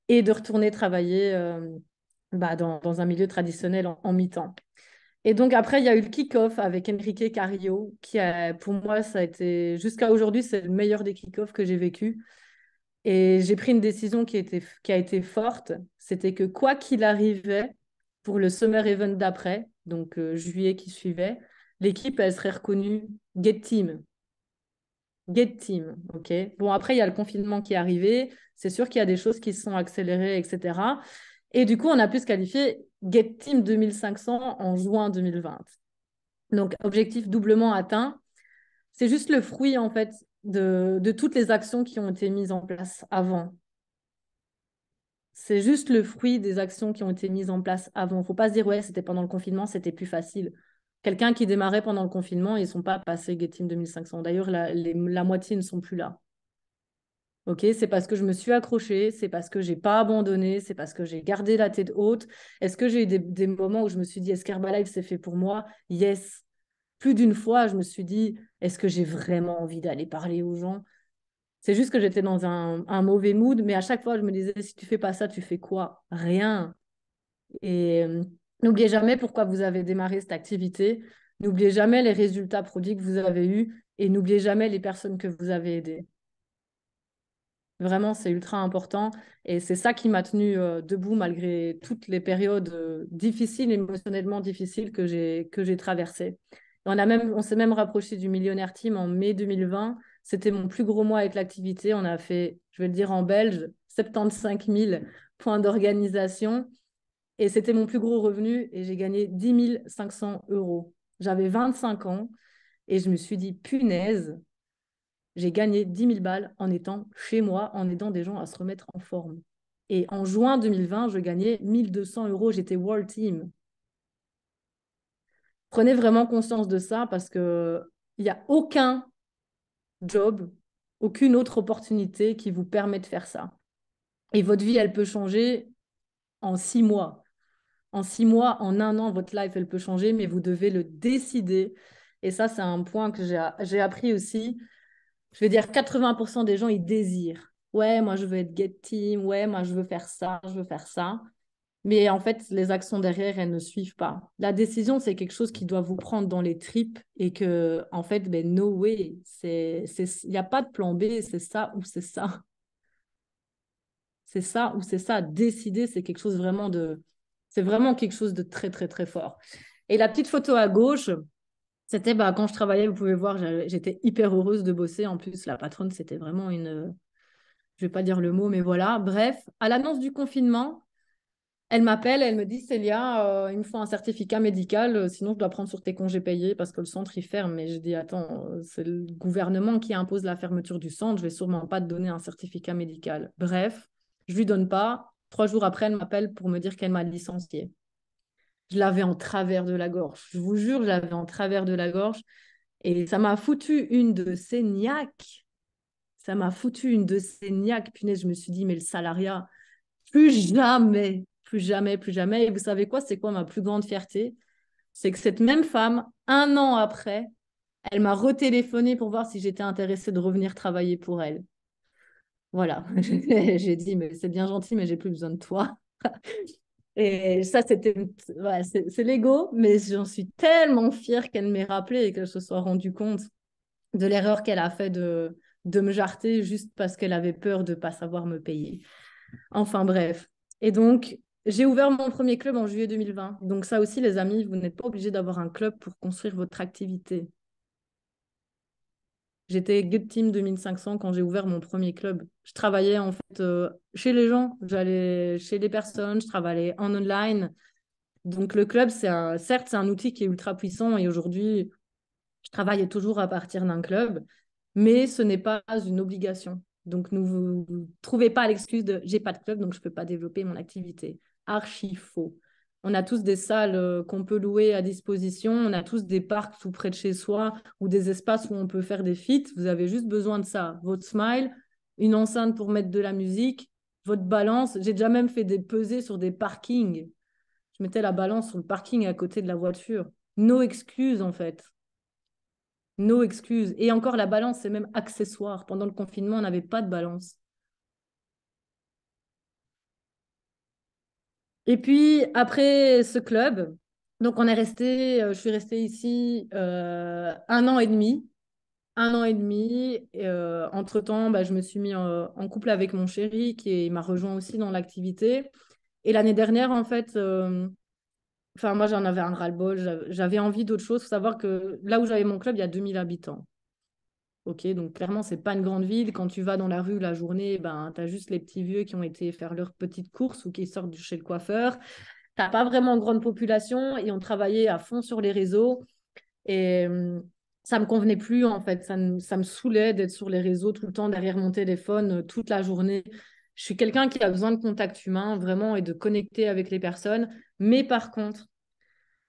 [SPEAKER 10] et de retourner travailler dans un milieu traditionnel en mi-temps. Et donc après, il y a eu le kick-off avec Enrique Carillo, qui pour moi, ça a été, jusqu'à aujourd'hui, c'est le meilleur des kick-offs que j'ai vécu. Et j'ai pris une décision qui a été forte, c'était que quoi qu'il arrivait pour le Summer Event d'après, donc juillet qui suivait, l'équipe, elle serait reconnue Get Team. Get Team, ok. Bon, après, il y a le confinement qui est arrivé, c'est sûr qu'il y a des choses qui se sont accélérées, etc. Et du coup, on a pu se qualifier Get Team 2500 en juin 2020. Donc, objectif doublement atteint. C'est juste le fruit, en fait, de toutes les actions qui ont été mises en place avant. C'est juste le fruit des actions qui ont été mises en place avant. Il ne faut pas se dire, ouais, c'était pendant le confinement, c'était plus facile. Quelqu'un qui démarrait pendant le confinement, ils ne sont pas passés Get Team 2500. D'ailleurs, la moitié ne sont plus là. Ok, c'est parce que je me suis accrochée, c'est parce que je n'ai pas abandonné, c'est parce que j'ai gardé la tête haute. Est-ce que j'ai eu des moments où je me suis dit, est-ce qu'Herbalife, c'est fait pour moi? Yes. Plus d'une fois, je me suis dit, est-ce que j'ai vraiment envie d'aller parler aux gens? C'est juste que j'étais dans un mauvais mood, mais à chaque fois, je me disais, si tu fais pas ça, tu fais quoi? Rien. Et n'oubliez jamais pourquoi vous avez démarré cette activité. N'oubliez jamais les résultats produits que vous avez eus et n'oubliez jamais les personnes que vous avez aidées. Vraiment, c'est ultra important et c'est ça qui m'a tenue debout malgré toutes les périodes difficiles, émotionnellement difficiles que j'ai traversées. On s'est même rapproché du Millionnaire Team en mai 2020. C'était mon plus gros mois avec l'activité. On a fait, je vais le dire en belge, 75 000 points d'organisation et c'était mon plus gros revenu et j'ai gagné 10 500 €. J'avais 25 ans et je me suis dit, punaise, j'ai gagné 10 000 balles en étant chez moi, en aidant des gens à se remettre en forme. Et en juin 2020, je gagnais 1 200 €. J'étais World Team. Prenez vraiment conscience de ça parce qu'il n'y a aucun job, aucune autre opportunité qui vous permet de faire ça. Et votre vie, elle peut changer en 6 mois. En 6 mois, en un an, votre life, elle peut changer, mais vous devez le décider. Et ça, c'est un point que j'ai appris aussi. Je vais dire 80% des gens, ils désirent. Ouais, moi, je veux être Get Team. Ouais, moi, je veux faire ça, je veux faire ça. Mais en fait, les actions derrière, elles ne suivent pas. La décision, c'est quelque chose qui doit vous prendre dans les tripes et que, en fait, no way. Il n'y a pas de plan B, c'est ça ou c'est ça. C'est ça ou c'est ça. Décider, c'est quelque chose vraiment c'est vraiment quelque chose de très, très, très fort. Et la petite photo à gauche, c'était quand je travaillais, vous pouvez voir, j'étais hyper heureuse de bosser. En plus, la patronne, c'était vraiment une... Je ne vais pas dire le mot, mais voilà. Bref, à l'annonce du confinement, elle m'appelle, elle me dit, Célia, il me faut un certificat médical, sinon je dois prendre sur tes congés payés parce que le centre, il ferme. Mais je dis, attends, c'est le gouvernement qui impose la fermeture du centre, je ne vais sûrement pas te donner un certificat médical. Bref, je ne lui donne pas. 3 jours après, elle m'appelle pour me dire qu'elle m'a licenciée. Je l'avais en travers de la gorge. Je vous jure, je l'avais en travers de la gorge. Et ça m'a foutu une de ces niaques. Ça m'a foutu une de ces niaques. Punaise, je me suis dit, mais le salariat, plus jamais, plus jamais, plus jamais. Et vous savez quoi? C'est quoi ma plus grande fierté? C'est que cette même femme, un an après, elle m'a retéléphoné pour voir si j'étais intéressée de revenir travailler pour elle. Voilà. J'ai dit, mais c'est bien gentil, mais j'ai plus besoin de toi. Et ça, ouais, c'est l'ego, mais j'en suis tellement fière qu'elle m'ait rappelé et qu'elle se soit rendue compte de l'erreur qu'elle a fait de me jarter juste parce qu'elle avait peur de ne pas savoir me payer. Enfin bref. Et donc, j'ai ouvert mon premier club en juillet 2020. Donc ça aussi, les amis, vous n'êtes pas obligés d'avoir un club pour construire votre activité. J'étais Good Team 2500 quand j'ai ouvert mon premier club. Je travaillais en fait chez les gens, j'allais chez les personnes, je travaillais en online. Donc le club, certes, c'est un outil qui est ultra puissant et aujourd'hui, je travaille toujours à partir d'un club, mais ce n'est pas une obligation. Donc ne vous trouvez pas l'excuse de j'ai pas de club, donc je ne peux pas développer mon activité. Archi faux. On a tous des salles qu'on peut louer à disposition. On a tous des parcs tout près de chez soi ou des espaces où on peut faire des feats. Vous avez juste besoin de ça. Votre smile, une enceinte pour mettre de la musique, votre balance. J'ai déjà même fait des pesées sur des parkings. Je mettais la balance sur le parking à côté de la voiture. No excuses, en fait. No excuses. Et encore, la balance, c'est même accessoire. Pendant le confinement, on n'avait pas de balance. Et puis, après ce club, donc je suis restée ici 1 an et demi. 1 an et demi. Entre-temps, je me suis mis en couple avec mon chéri qui m'a rejoint aussi dans l'activité. Et l'année dernière, en fait, moi, j'en avais un ras-le-bol. J'avais envie d'autre chose. Il faut savoir que là où j'avais mon club, il y a 2000 habitants. Ok, donc clairement, c'est pas une grande ville. Quand tu vas dans la rue la journée, tu as juste les petits vieux qui ont été faire leurs petites courses ou qui sortent de chez le coiffeur. T'as pas vraiment grande population et on travaillait à fond sur les réseaux. Et ça me convenait plus, en fait. Ça me saoulait d'être sur les réseaux tout le temps derrière mon téléphone toute la journée. Je suis quelqu'un qui a besoin de contact humain, vraiment, et de connecter avec les personnes. Mais par contre,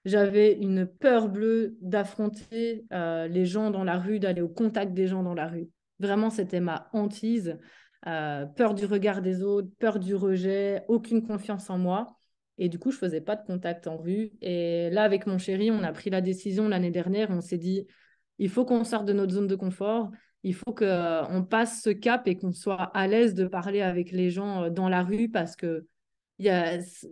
[SPEAKER 10] j'avais une peur bleue d'affronter les gens dans la rue, d'aller au contact des gens dans la rue. Vraiment, c'était ma hantise. Peur du regard des autres, peur du rejet, aucune confiance en moi. Et du coup, je ne faisais pas de contact en rue. Et là, avec mon chéri, on a pris la décision l'année dernière. On s'est dit, il faut qu'on sorte de notre zone de confort. Il faut qu'on passe ce cap et qu'on soit à l'aise de parler avec les gens dans la rue parce que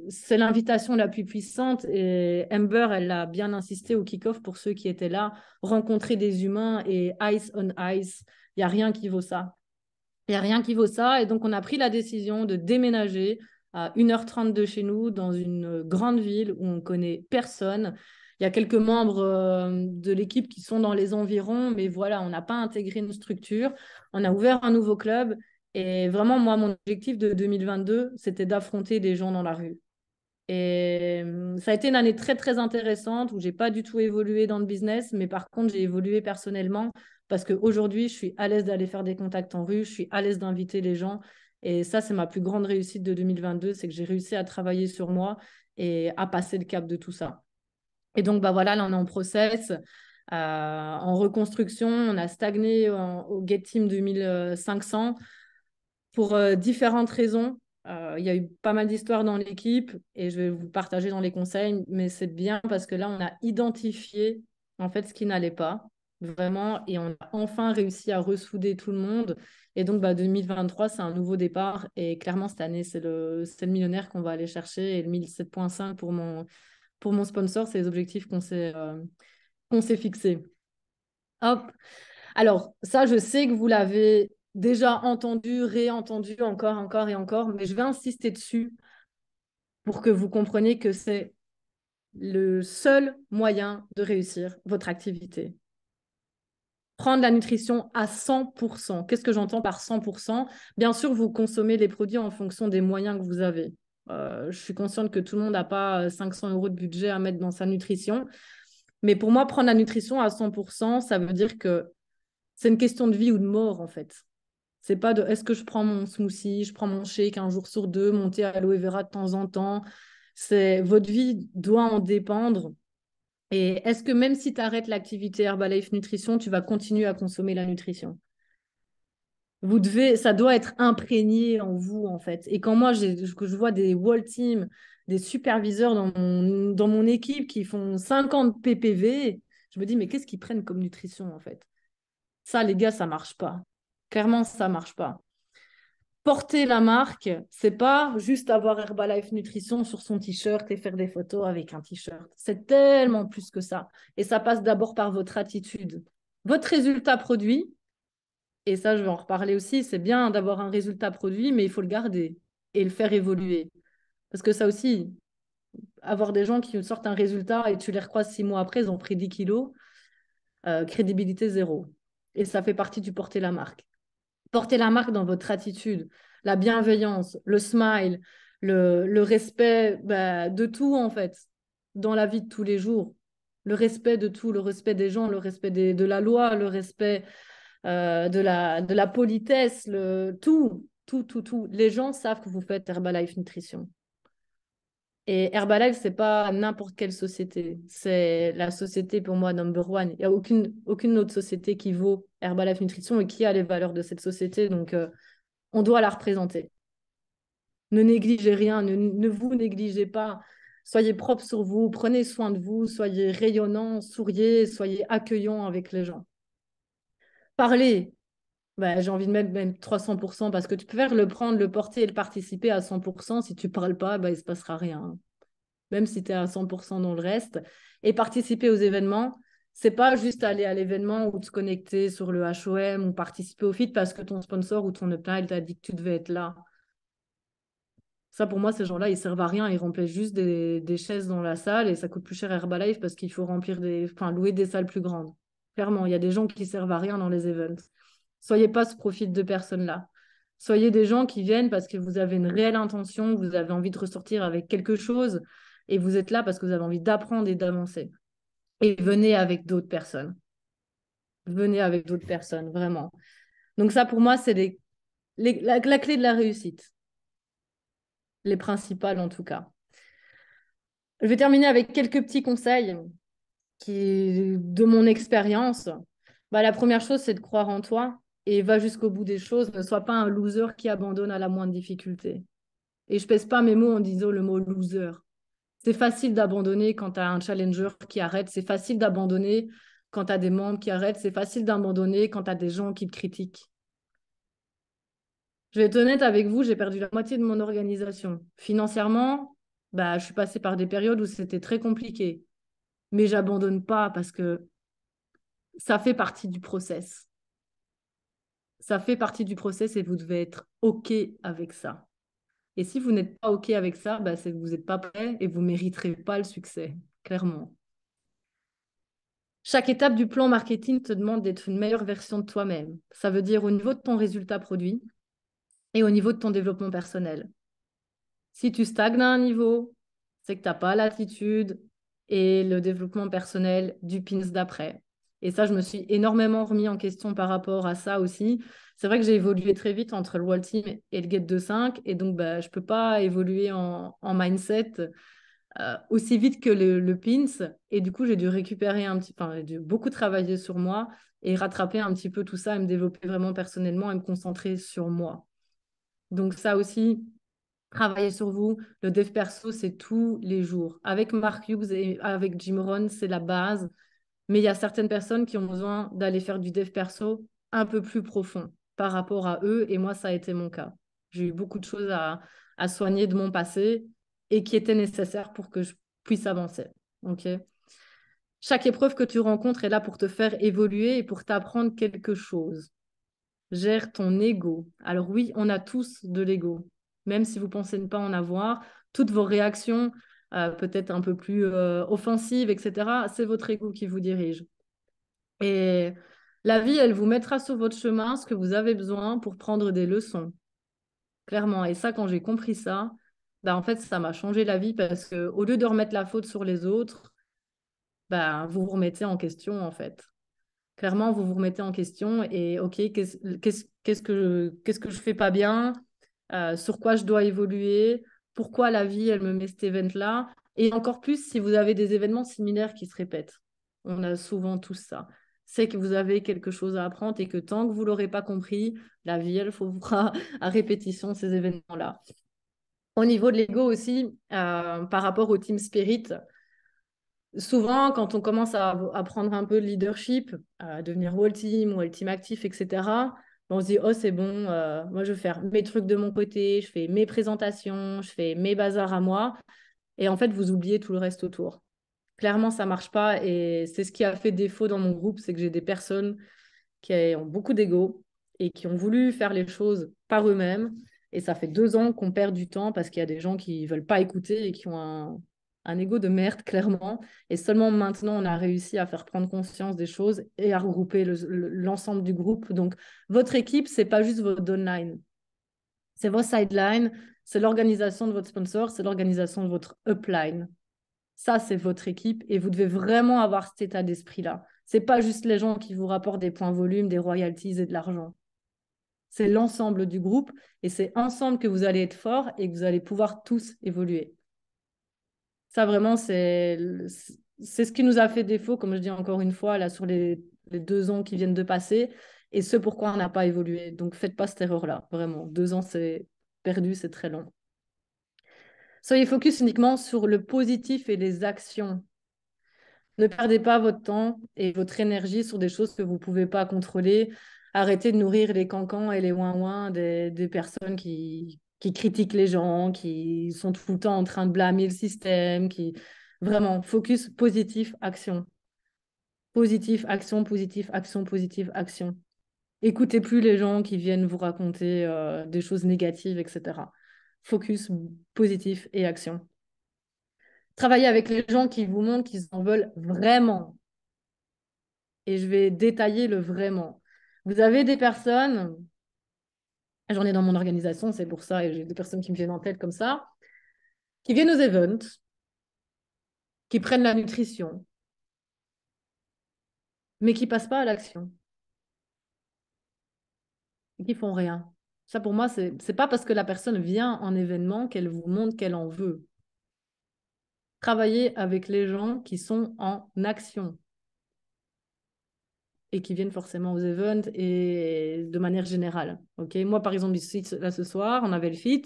[SPEAKER 10] c'est l'invitation la plus puissante et Amber, elle a bien insisté au kick-off pour ceux qui étaient là, rencontrer des humains et ice on ice, il n'y a rien qui vaut ça. Il n'y a rien qui vaut ça et donc on a pris la décision de déménager à 1h30 de chez nous dans une grande ville où on ne connaît personne. Il y a quelques membres de l'équipe qui sont dans les environs, mais voilà, on n'a pas intégré une structure. On a ouvert un nouveau club et vraiment, moi, mon objectif de 2022, c'était d'affronter des gens dans la rue. Et ça a été une année très, très intéressante où je n'ai pas du tout évolué dans le business, mais par contre, j'ai évolué personnellement parce qu'aujourd'hui, je suis à l'aise d'aller faire des contacts en rue, je suis à l'aise d'inviter les gens. Et ça, c'est ma plus grande réussite de 2022, c'est que j'ai réussi à travailler sur moi et à passer le cap de tout ça. Et donc, voilà, là, on est en process, en reconstruction. On a stagné au Get Team 2500 pour différentes raisons. Il y a eu pas mal d'histoires dans l'équipe et je vais vous partager dans les conseils, mais c'est bien parce que là, on a identifié en fait ce qui n'allait pas, vraiment, et on a enfin réussi à ressouder tout le monde. Et donc, 2023, c'est un nouveau départ et clairement, cette année, c'est le millionnaire qu'on va aller chercher et le 1007.5 pour mon sponsor, c'est les objectifs qu'on s'est fixés. Hop. Alors, ça, je sais que vous l'avez déjà entendu, réentendu encore et encore, mais je vais insister dessus pour que vous compreniez que c'est le seul moyen de réussir votre activité. Prendre la nutrition à 100%. Qu'est-ce que j'entends par 100%? Bien sûr, vous consommez les produits en fonction des moyens que vous avez. Je suis consciente que tout le monde n'a pas 500 € de budget à mettre dans sa nutrition. Mais pour moi, prendre la nutrition à 100%, ça veut dire que c'est une question de vie ou de mort, en fait. C'est pas de est-ce que je prends mon smoothie, je prends mon shake un jour sur deux, mon thé à aloe vera de temps en temps. Votre vie doit en dépendre. Et est-ce que même si tu arrêtes l'activité Herbalife Nutrition, tu vas continuer à consommer la nutrition? Ça doit être imprégné en vous, en fait. Et quand moi, je vois des Wall Team, des superviseurs dans mon équipe qui font 50 ppv, je me dis, mais qu'est-ce qu'ils prennent comme nutrition, en fait? Ça, les gars, ça marche pas. Clairement, ça marche pas. porter la marque, c'est pas juste avoir Herbalife Nutrition sur son t-shirt et faire des photos avec un t-shirt. C'est tellement plus que ça. Et ça passe d'abord par votre attitude. Votre résultat produit, et ça, je vais en reparler aussi, c'est bien d'avoir un résultat produit, mais il faut le garder et le faire évoluer. Parce que ça aussi, avoir des gens qui sortent un résultat et tu les recroises 6 mois après, ils ont pris 10 kilos, crédibilité zéro. Et ça fait partie du porter la marque. Porter la marque dans votre attitude, la bienveillance, le smile, le respect de tout, en fait, dans la vie de tous les jours. Le respect de tout, le respect des gens, le respect de la loi, le respect de la politesse, tout. Les gens savent que vous faites Herbalife Nutrition. Et Herbalife, c'est pas n'importe quelle société. C'est la société, pour moi, number one. Il n'y a aucune autre société qui vaut Herbalife Nutrition et qui a les valeurs de cette société. Donc, on doit la représenter. Ne négligez rien, ne vous négligez pas. Soyez propre sur vous, prenez soin de vous, soyez rayonnant, souriez, soyez accueillant avec les gens. Parlez. J'ai envie de mettre même 300% parce que tu peux faire le prendre, le porter et le participer à 100%. Si tu ne parles pas, il ne se passera rien. Même si tu es à 100% dans le reste. Et participer aux événements, ce n'est pas juste aller à l'événement ou te connecter sur le HOM ou participer au feed parce que ton sponsor ou ton upline t'a dit que tu devais être là. Ça, pour moi, ces gens-là, ils ne servent à rien. Ils remplissent juste des chaises dans la salle et ça coûte plus cher Herbalife parce qu'il faut louer des salles plus grandes. Clairement, il y a des gens qui ne servent à rien dans les events. Soyez pas ce profil de personnes-là. Soyez des gens qui viennent parce que vous avez une réelle intention, vous avez envie de ressortir avec quelque chose et vous êtes là parce que vous avez envie d'apprendre et d'avancer. Et venez avec d'autres personnes. Venez avec d'autres personnes, vraiment. Donc ça, pour moi, c'est la clé de la réussite. Les principales, en tout cas. Je vais terminer avec quelques petits conseils de mon expérience. La première chose, c'est de croire en toi et va jusqu'au bout des choses. Ne sois pas un loser qui abandonne à la moindre difficulté. Et je pèse pas mes mots en disant le mot loser. C'est facile d'abandonner quand tu as un challenger qui arrête. C'est facile d'abandonner quand tu as des membres qui arrêtent. C'est facile d'abandonner quand tu as des gens qui te critiquent. Je vais être honnête avec vous, j'ai perdu la moitié de mon organisation. Financièrement, je suis passée par des périodes où c'était très compliqué. Mais j'abandonne pas parce que ça fait partie du process. Ça fait partie du process et vous devez être OK avec ça. Et si vous n'êtes pas OK avec ça, c'est que vous n'êtes pas prêt et vous ne mériterez pas le succès, clairement. Chaque étape du plan marketing te demande d'être une meilleure version de toi-même. Ça veut dire au niveau de ton résultat produit et au niveau de ton développement personnel. Si tu stagnes à un niveau, c'est que tu n'as pas l'attitude et le développement personnel du pins d'après. Et ça, je me suis énormément remis en question par rapport à ça aussi. C'est vrai que j'ai évolué très vite entre le Wall Team et le Get 2.5. Et donc, je ne peux pas évoluer en mindset aussi vite que le pins. Et du coup, j'ai dû récupérer j'ai dû beaucoup travailler sur moi et rattraper un petit peu tout ça et me développer vraiment personnellement et me concentrer sur moi. Donc ça aussi, travailler sur vous. Le dev perso, c'est tous les jours. Avec Mark Hughes et avec Jim Rohn, c'est la base. Mais il y a certaines personnes qui ont besoin d'aller faire du dev perso un peu plus profond par rapport à eux. Et moi, ça a été mon cas. J'ai eu beaucoup de choses à soigner de mon passé et qui étaient nécessaires pour que je puisse avancer. Okay. Chaque épreuve que tu rencontres est là pour te faire évoluer et pour t'apprendre quelque chose. Gère ton ego. Alors oui, on a tous de l'ego. Même si vous pensez ne pas en avoir, toutes vos réactions, peut-être un peu plus offensives, etc., c'est votre ego qui vous dirige. Et la vie, elle vous mettra sur votre chemin ce que vous avez besoin pour prendre des leçons. Clairement. Et ça, quand j'ai compris ça, en fait, ça m'a changé la vie parce qu'au lieu de remettre la faute sur les autres, vous vous remettez en question, en fait. Clairement, vous vous remettez en question et OK, qu'est-ce que je fais pas bien, sur quoi je dois évoluer, pourquoi la vie, elle me met cet event-là. Et encore plus si vous avez des événements similaires qui se répètent. On a souvent tous ça. C'est que vous avez quelque chose à apprendre et que tant que vous ne l'aurez pas compris, la vie, elle fera à répétition ces événements-là. Au niveau de l'ego aussi, par rapport au team spirit, souvent, quand on commence à prendre un peu de leadership, à devenir Wall Team ou Wall Team actif, etc., On se dit, oh, c'est bon, moi, je vais faire mes trucs de mon côté, je fais mes présentations, je fais mes bazars à moi. Et en fait, vous oubliez tout le reste autour. Clairement, ça ne marche pas. Et c'est ce qui a fait défaut dans mon groupe, c'est que j'ai des personnes qui ont beaucoup d'ego et qui ont voulu faire les choses par eux-mêmes. Et ça fait 2 ans qu'on perd du temps parce qu'il y a des gens qui ne veulent pas écouter et qui ont un ego de merde, clairement. Et seulement maintenant, on a réussi à faire prendre conscience des choses et à regrouper l'ensemble du groupe. Donc, votre équipe, ce n'est pas juste votre downline. C'est vos sidelines, c'est l'organisation de votre sponsor, c'est l'organisation de votre upline. Ça, c'est votre équipe et vous devez vraiment avoir cet état d'esprit-là. Ce n'est pas juste les gens qui vous rapportent des points volume, des royalties et de l'argent. C'est l'ensemble du groupe et c'est ensemble que vous allez être forts et que vous allez pouvoir tous évoluer. Ça, vraiment, c'est ce qui nous a fait défaut, comme je dis encore une fois, là, sur les 2 ans qui viennent de passer et ce pourquoi on n'a pas évolué. Donc, faites pas cette erreur-là, vraiment. 2 ans, c'est perdu, c'est très long. Soyez focus uniquement sur le positif et les actions. Ne perdez pas votre temps et votre énergie sur des choses que vous ne pouvez pas contrôler. Arrêtez de nourrir les cancans et les ouin-ouin des personnes qui critiquent les gens, qui sont tout le temps en train de blâmer le système, qui... Vraiment, focus positif, action. Positif, action, positif, action, positif, action. Écoutez plus les gens qui viennent vous raconter des choses négatives, etc. Focus positif et action. Travaillez avec les gens qui vous montrent qu'ils en veulent vraiment. Et je vais détailler le vraiment. Vous avez des personnes, j'en ai dans mon organisation, c'est pour ça, et j'ai des personnes qui me viennent en tête comme ça, qui viennent aux events, qui prennent la nutrition, mais qui ne passent pas à l'action. Et qui ne font rien. Ça, pour moi, c'est pas parce que la personne vient en événement qu'elle vous montre qu'elle en veut. Travaillez avec les gens qui sont en action et qui viennent forcément aux events et de manière générale. Okay, moi, par exemple, ici, là, ce soir, on avait le fit.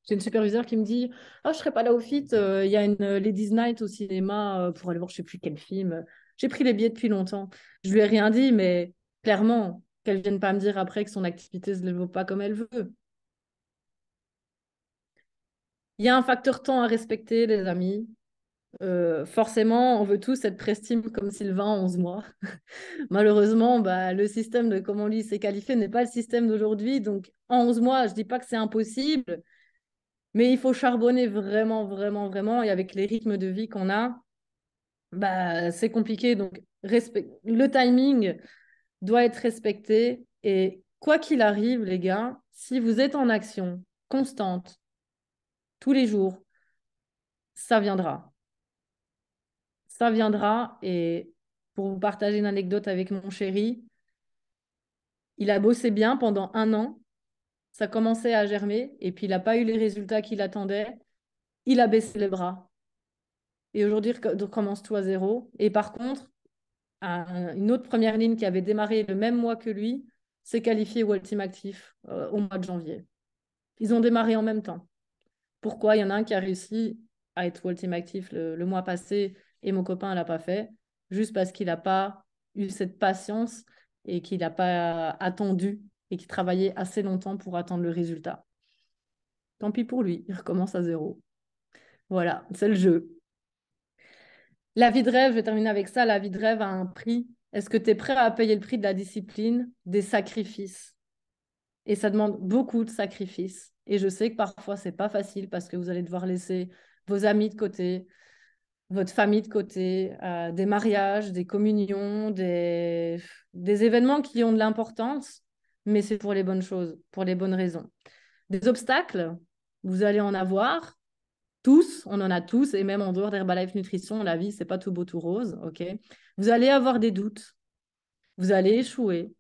[SPEAKER 10] J'ai une superviseure qui me dit « Oh, je ne serai pas là au fit. Il y a une Ladies Night au cinéma pour aller voir je ne sais plus quel film. J'ai pris les billets depuis longtemps. » Je lui ai rien dit, mais clairement, qu'elle ne vienne pas me dire après que son activité ne se développe pas comme elle veut. Il y a un facteur temps à respecter, les amis. Forcément, on veut tous être prestime comme Sylvain en 11 mois. Malheureusement, le système de comment lui s'est qualifié n'est pas le système d'aujourd'hui. Donc, en 11 mois, je ne dis pas que c'est impossible, mais il faut charbonner vraiment, vraiment, vraiment. Et avec les rythmes de vie qu'on a, c'est compliqué. Donc, le timing doit être respecté. Et quoi qu'il arrive, les gars, si vous êtes en action constante, tous les jours, ça viendra. Ça viendra. Et pour vous partager une anecdote avec mon chéri, il a bossé bien pendant 1 an. Ça commençait à germer et puis il n'a pas eu les résultats qu'il attendait. Il a baissé les bras. Et aujourd'hui, il recommence tout à zéro. Et par contre, une autre première ligne qui avait démarré le même mois que lui s'est qualifiée au Ultimate Actif au mois de janvier. Ils ont démarré en même temps. Pourquoi? Il y en a un qui a réussi à être Ultimate Actif le mois passé et mon copain ne l'a pas fait, juste parce qu'il n'a pas eu cette patience et qu'il n'a pas attendu et qui travaillait assez longtemps pour attendre le résultat. Tant pis pour lui, il recommence à zéro. Voilà, c'est le jeu. La vie de rêve, je vais terminer avec ça, la vie de rêve a un prix. Est-ce que tu es prêt à payer le prix de la discipline, des sacrifices? Et ça demande beaucoup de sacrifices. Et je sais que parfois, ce n'est pas facile parce que vous allez devoir laisser vos amis de côté, votre famille de côté, des mariages, des communions, des événements qui ont de l'importance, mais c'est pour les bonnes choses, pour les bonnes raisons. Des obstacles, vous allez en avoir tous, on en a tous, et même en dehors d'Herbalife Nutrition, la vie, c'est pas tout beau, tout rose, ok? Vous allez avoir des doutes, vous allez échouer,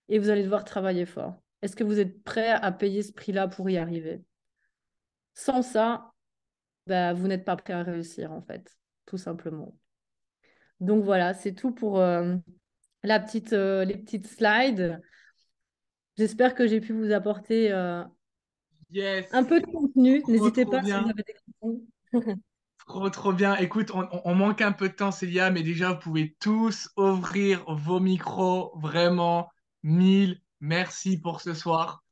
[SPEAKER 10] et vous allez devoir travailler fort. Est-ce que vous êtes prêt à payer ce prix-là pour y arriver? Sans ça, vous n'êtes pas prêt à réussir, en fait, tout simplement. Donc voilà, c'est tout pour les petites slides. J'espère que j'ai pu vous apporter
[SPEAKER 11] Yes,
[SPEAKER 10] un peu de contenu. N'hésitez
[SPEAKER 11] trop
[SPEAKER 10] pas si
[SPEAKER 11] bien.
[SPEAKER 10] vous avez des questions.
[SPEAKER 11] Trop bien. Écoute, on manque un peu de temps, Célia, mais déjà, vous pouvez tous ouvrir vos micros. Vraiment, mille merci pour ce soir.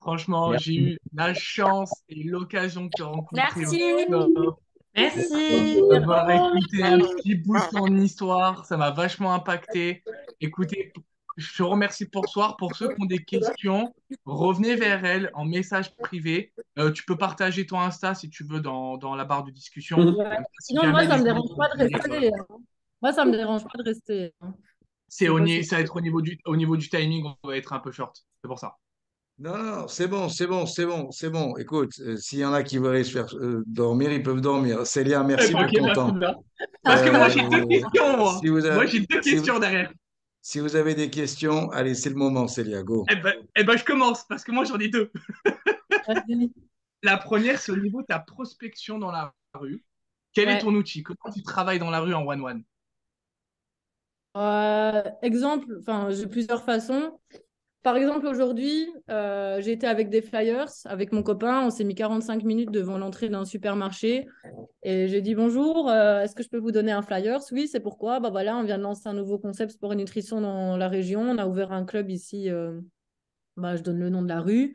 [SPEAKER 11] Franchement, j'ai
[SPEAKER 3] Merci.
[SPEAKER 11] eu la chance et l'occasion de te rencontrer au
[SPEAKER 5] Merci.
[SPEAKER 11] top,
[SPEAKER 10] Merci.
[SPEAKER 11] d'avoir écouté un petit bout de ton histoire. Ça m'a vachement impacté. Écoutez, je te remercie pour ce soir. Pour ceux qui ont des questions, revenez vers elle en message privé. Tu peux partager ton Insta si tu veux dans la barre de discussion.
[SPEAKER 2] Mhm.
[SPEAKER 10] Ouais.
[SPEAKER 11] Comme ça, si
[SPEAKER 10] Sinon, moi,
[SPEAKER 11] jamais
[SPEAKER 10] ça
[SPEAKER 11] les
[SPEAKER 10] me
[SPEAKER 11] gens
[SPEAKER 10] dérange pas de
[SPEAKER 11] veulent venir,
[SPEAKER 10] rester, hein. Moi, ça me dérange pas de rester, hein.
[SPEAKER 11] c'est
[SPEAKER 10] C'est possible.
[SPEAKER 11] ça va être au niveau du timing, on va être un peu short. C'est pour ça.
[SPEAKER 12] Non, non, c'est bon, c'est bon, c'est bon, c'est bon. Écoute, s'il y en a qui veulent se faire dormir, ils peuvent dormir. Célia, merci
[SPEAKER 11] Ok,
[SPEAKER 12] pour ton
[SPEAKER 11] bah, c'est
[SPEAKER 12] temps.
[SPEAKER 11] bien. Parce que moi, j'ai deux
[SPEAKER 12] Euh,
[SPEAKER 11] questions, moi.
[SPEAKER 12] si vous
[SPEAKER 11] Moi,
[SPEAKER 12] avez,
[SPEAKER 11] j'ai deux
[SPEAKER 12] si,
[SPEAKER 11] questions derrière.
[SPEAKER 12] si vous avez des questions, allez, c'est le moment, Célia, go.
[SPEAKER 11] Je commence parce que moi, j'en ai deux.
[SPEAKER 10] Vas-y.
[SPEAKER 11] La première, c'est au niveau de ta prospection dans la rue. Quel est
[SPEAKER 10] Ouais.
[SPEAKER 11] ton outil? Comment tu travailles dans la rue en one-one?
[SPEAKER 10] Exemple, enfin, j'ai plusieurs façons. Par exemple, aujourd'hui, j'ai été avec des flyers, avec mon copain. On s'est mis 45 minutes devant l'entrée d'un supermarché. Et j'ai dit bonjour, est-ce que je peux vous donner un flyers? Oui, c'est pourquoi. Bah voilà, on vient de lancer un nouveau concept sport et nutrition dans la région. On a ouvert un club ici. Bah, je donne le nom de la rue.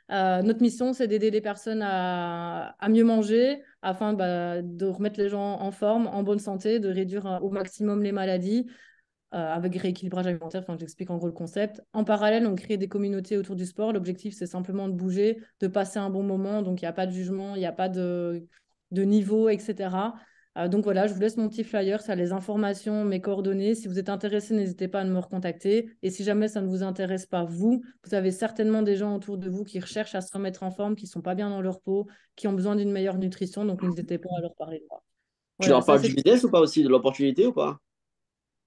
[SPEAKER 10] Notre mission, c'est d'aider les personnes à mieux manger afin bah, de remettre les gens en forme, en bonne santé, de réduire au maximum les maladies avec rééquilibrage alimentaire. Enfin, j'explique en gros le concept. En parallèle, on crée des communautés autour du sport. L'objectif, c'est simplement de bouger, de passer un bon moment. Donc, il n'y a pas de jugement, il n'y a pas de niveau, etc. Donc voilà, je vous laisse mon petit flyer, ça a les informations, mes coordonnées. Si vous êtes intéressé, n'hésitez pas à me recontacter. Et si jamais ça ne vous intéresse pas, vous avez certainement des gens autour de vous qui recherchent à se remettre en forme, qui ne sont pas bien dans leur peau, qui ont besoin d'une meilleure nutrition. Donc n'hésitez pas à leur parler de moi.
[SPEAKER 2] Tu
[SPEAKER 10] Voilà,
[SPEAKER 2] leur
[SPEAKER 10] ça
[SPEAKER 2] parles
[SPEAKER 10] c'est
[SPEAKER 2] du business ou pas aussi, de l'opportunité ou pas?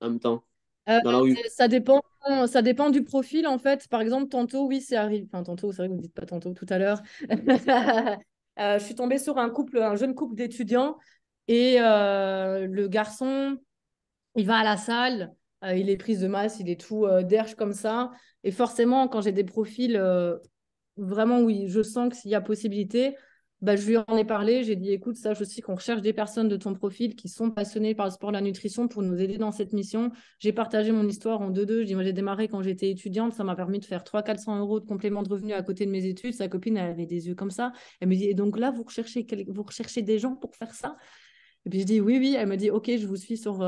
[SPEAKER 2] En même temps, dans la rue.
[SPEAKER 10] ça dépend du profil en fait. Par exemple, tantôt, oui, c'est arrivé. Enfin, tantôt, c'est vrai que vous ne dites pas tantôt tout à l'heure. Je suis tombée sur un jeune couple d'étudiants et le garçon, il va à la salle, il est prise de masse, il est tout derche comme ça. Et forcément, quand j'ai des profils vraiment, oui, je sens qu'il y a possibilité. Bah, je lui en ai parlé, j'ai dit, écoute, sache aussi qu'on recherche des personnes de ton profil qui sont passionnées par le sport, la nutrition pour nous aider dans cette mission. J'ai partagé mon histoire en deux-deux. Je dis, moi, j'ai démarré quand j'étais étudiante, ça m'a permis de faire 300-400 euros de complément de revenus à côté de mes études. Sa copine, elle avait des yeux comme ça. Elle me dit, et donc là, vous recherchez des gens pour faire ça? Et puis je dis, oui, oui. Elle me dit, ok, je vous suis sur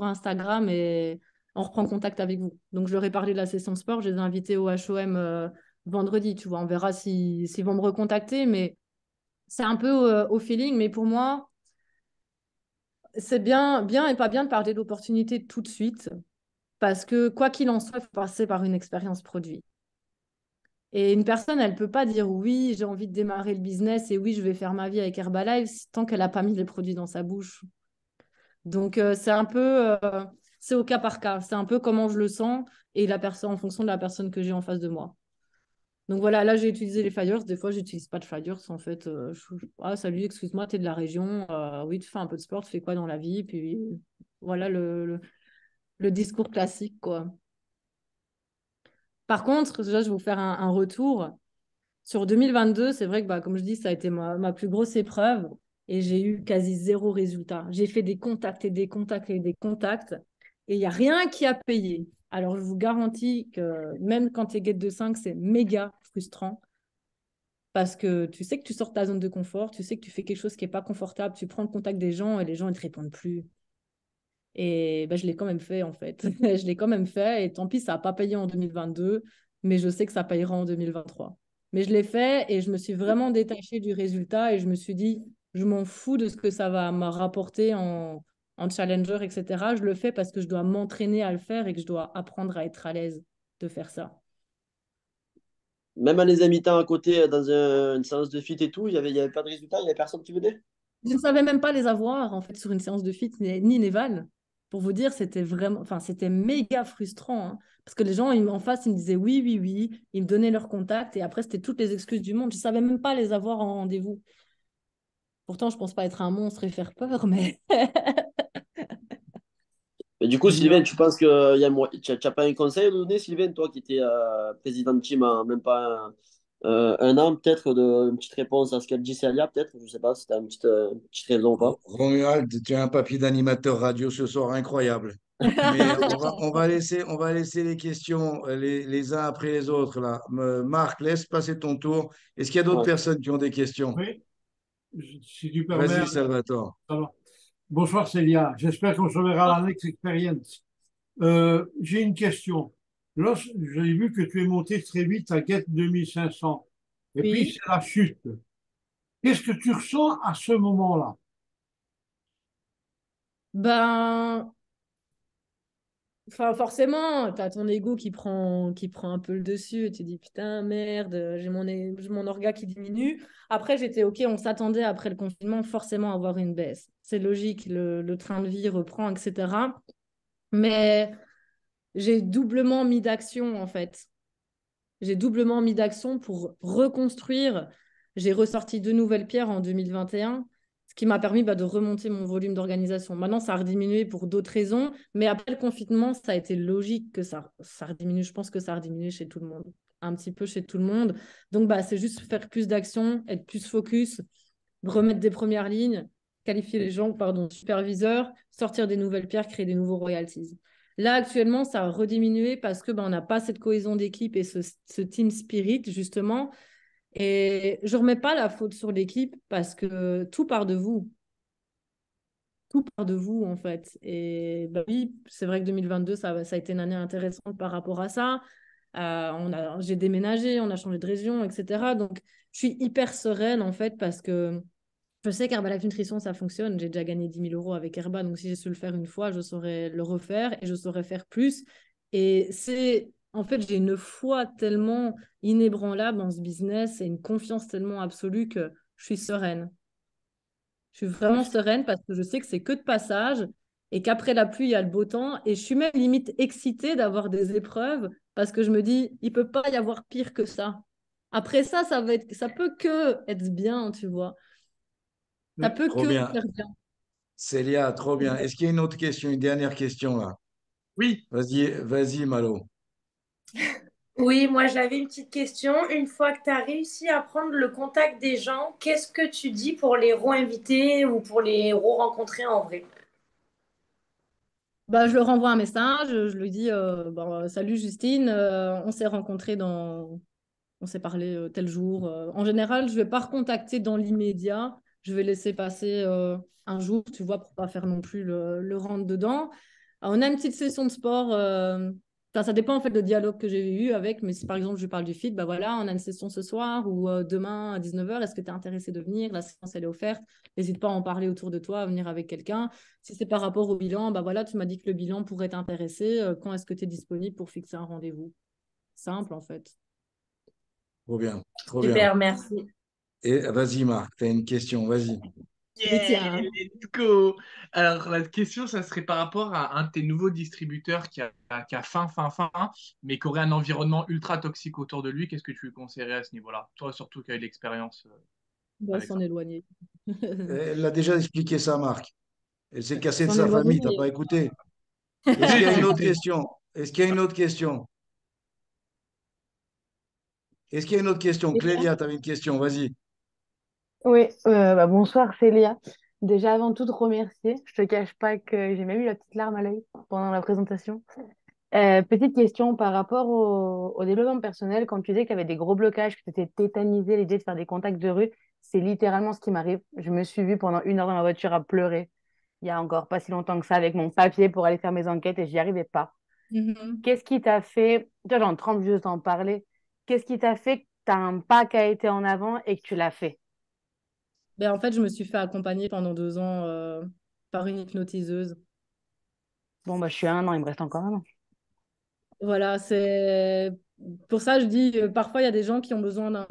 [SPEAKER 10] Instagram et on reprend contact avec vous. Donc, je leur ai parlé de la session sport, je les ai invités au HOM vendredi, tu vois, on verra s'ils vont me recontacter, mais c'est un peu au feeling. Mais pour moi, c'est bien et pas bien de parler d'opportunités tout de suite, parce que quoi qu'il en soit, il faut passer par une expérience produit. Et une personne, elle ne peut pas dire oui, j'ai envie de démarrer le business et oui, je vais faire ma vie avec Herbalife tant qu'elle n'a pas mis les produits dans sa bouche. Donc, c'est un peu, c'est au cas par cas. C'est un peu comment je le sens et la personne, en fonction de la personne que j'ai en face de moi. Donc voilà, là j'ai utilisé les flyers. Des fois, j'utilise pas de flyers. En fait, ah, salut, excuse-moi, tu es de la région. Oui, tu fais un peu de sport, tu fais quoi dans la vie? Puis voilà le discours classique, quoi. Par contre, déjà, je vais vous faire un retour. Sur 2022, c'est vrai que, bah, comme je dis, ça a été ma plus grosse épreuve et j'ai eu quasi zéro résultat. J'ai fait des contacts et des contacts et des contacts et il n'y a rien qui a payé. Alors, je vous garantis que même quand tu es guette de 5, c'est méga frustrant parce que tu sais que tu sors de ta zone de confort, tu sais que tu fais quelque chose qui n'est pas confortable, tu prends le contact des gens et les gens ne te répondent plus. Et bah, je l'ai quand même fait, en fait. Je l'ai quand même fait et tant pis, ça n'a pas payé en 2022, mais je sais que ça payera en 2023. Mais je l'ai fait et je me suis vraiment détachée du résultat et je me suis dit, je m'en fous de ce que ça va me rapporter en challenger, etc. Je le fais parce que je dois m'entraîner à le faire et que je dois apprendre à être à l'aise de faire ça.
[SPEAKER 2] Même en les invitant à côté dans une séance de fit et tout, il y avait pas de résultat, il n'y avait personne qui venait.
[SPEAKER 10] Je ne savais même pas les avoir, en fait, sur une séance de fit, ni Neval. Pour vous dire, c'était vraiment, enfin, c'était méga frustrant, hein, parce que les gens en face, ils me disaient oui, oui, oui, ils me donnaient leur contact, et après, c'était toutes les excuses du monde. Je ne savais même pas les avoir en rendez-vous. Pourtant, je ne pense pas être un monstre et faire peur, mais
[SPEAKER 2] Mais du coup,
[SPEAKER 11] Non.
[SPEAKER 2] Sylvain, tu penses que tu n'as pas un conseil à donner, Sylvain, toi qui étais président de team en même pas un an, peut-être, une petite réponse à ce qu'elle dit Célia, peut-être, je ne sais pas si tu as une petite raison ou pas.
[SPEAKER 12] Romuald, tu as un papier d'animateur radio ce soir incroyable. Mais on va laisser les questions les uns après les autres là. Marc, laisse passer ton tour. Est-ce qu'il y a d'autres
[SPEAKER 2] Ouais.
[SPEAKER 12] personnes qui ont des questions?
[SPEAKER 13] Oui, si tu permets.
[SPEAKER 12] Vas-y, Salvatore.
[SPEAKER 13] Ça va. Bonsoir Célia, j'espère qu'on se verra à la Next Experience. J'ai une question. J'ai vu que tu es monté très vite à Get 2500 et puis
[SPEAKER 10] Oui.
[SPEAKER 13] c'est la chute. Qu'est-ce que tu ressens à ce moment-là?
[SPEAKER 10] Ben, enfin, forcément, tu as ton ego qui prend un peu le dessus et tu te dis putain, merde, j'ai mon orga qui diminue. Après, j'étais OK, on s'attendait après le confinement forcément à avoir une baisse. C'est logique, le train de vie reprend, etc. Mais j'ai doublement mis d'action en fait. J'ai doublement mis d'action pour reconstruire. J'ai ressorti 2 nouvelles pierres en 2021, ce qui m'a permis de remonter mon volume d'organisation. Maintenant, ça a rediminué pour d'autres raisons, mais après le confinement, ça a été logique que ça rediminue. Je pense que ça a rediminué chez tout le monde, un petit peu chez tout le monde. Donc, c'est juste faire plus d'actions, être plus focus, remettre des premières lignes, qualifier les gens, pardon, superviseurs, sortir des nouvelles pierres, créer des nouveaux royalties. Là, actuellement, ça a rediminué parce que on n'a pas cette cohésion d'équipe et ce team spirit, justement. Et je ne remets pas la faute sur l'équipe parce que tout part de vous. Tout part de vous, en fait. Et oui, c'est vrai que 2022, ça a été une année intéressante par rapport à ça. J'ai déménagé, on a changé de région, etc. Donc, je suis hyper sereine, en fait, parce que je sais qu'Herbalife Nutrition, ça fonctionne. J'ai déjà gagné 10 000 euros avec Herba. Donc, si j'ai su le faire une fois, je saurais le refaire et je saurais faire plus. Et en fait, j'ai une foi tellement inébranlable dans ce business et une confiance tellement absolue que je suis sereine. Je suis vraiment sereine parce que je sais que c'est que de passage et qu'après la pluie, il y a le beau temps. Et je suis même limite excitée d'avoir des épreuves parce que je me dis, il ne peut pas y avoir pire que ça. Après ça, ça peut que être bien, tu vois. Ça peut
[SPEAKER 12] Trop
[SPEAKER 10] que
[SPEAKER 12] bien.
[SPEAKER 10] faire bien.
[SPEAKER 12] Célia, trop bien. Est-ce qu'il y a une autre question, une dernière question là?
[SPEAKER 11] Oui.
[SPEAKER 12] Vas-y, Malo.
[SPEAKER 14] Oui, moi j'avais une petite question. Une fois que tu as réussi à prendre le contact des gens, qu'est-ce que tu dis pour les re-inviter ou pour les re-rencontrer en vrai?
[SPEAKER 10] Je leur envoie un message, je lui dis salut Justine, on s'est rencontrés on s'est parlé tel jour. En général, je ne vais pas recontacter dans l'immédiat, je vais laisser passer un jour, tu vois, pour pas faire non plus le rentre dedans. Alors, on a une petite session de sport. Ça dépend en fait du dialogue que j'ai eu avec, mais si par exemple je parle du fit, voilà, on a une session ce soir ou demain à 19h, est-ce que tu es intéressé de venir? La séance elle est offerte, n'hésite pas à en parler autour de toi, à venir avec quelqu'un. Si c'est par rapport au bilan, voilà, tu m'as dit que le bilan pourrait t'intéresser, quand est-ce que tu es disponible pour fixer un rendez-vous? Simple en fait.
[SPEAKER 12] Trop bien, trop bien.
[SPEAKER 14] Super, merci.
[SPEAKER 12] Et vas-y, Marc, tu as une question, vas-y.
[SPEAKER 11] Yeah, let's go. Alors, la question, ça serait par rapport à un de tes nouveaux distributeurs qui a faim, mais qui aurait un environnement ultra toxique autour de lui. Qu'est-ce que tu lui conseillerais à ce niveau-là? Toi, surtout qui as eu de l'expérience
[SPEAKER 10] On doit
[SPEAKER 11] avec
[SPEAKER 10] s'en
[SPEAKER 11] ça.
[SPEAKER 10] éloigner.
[SPEAKER 12] Elle a déjà expliqué ça, Marc. Elle s'est cassée de
[SPEAKER 10] S'en
[SPEAKER 12] sa
[SPEAKER 10] éloigner.
[SPEAKER 12] famille, tu n'as pas écouté. Est-ce qu'il y a une autre question? Est-ce qu'il y a une autre question? Est-ce qu'il y a une autre question? Clélia, tu avais une question, vas-y.
[SPEAKER 15] Oui, bonsoir Célia. Déjà, avant tout, te remercier. Je te cache pas que j'ai même eu la petite larme à l'œil pendant la présentation. Petite question par rapport au développement personnel, quand tu disais que tu avais des gros blocages, que tu étais tétanisé, l'idée de faire des contacts de rue, c'est littéralement ce qui m'arrive. Je me suis vue pendant 1 heure dans la voiture à pleurer, il y a encore pas si longtemps que ça, avec mon papier pour aller faire mes enquêtes et j'y arrivais pas. Qu'est-ce qui t'a fait, tu vois, j'en tremble juste d'en parler, qu'est-ce qui t'a fait que tu as un pas qui a été en avant et que tu l'as fait?
[SPEAKER 10] En fait, je me suis fait accompagner pendant 2 ans par une hypnotiseuse.
[SPEAKER 15] Bon, je suis à 1 an, il me reste encore 1 an.
[SPEAKER 10] Voilà, c'est pour ça je dis parfois il y a des gens qui ont besoin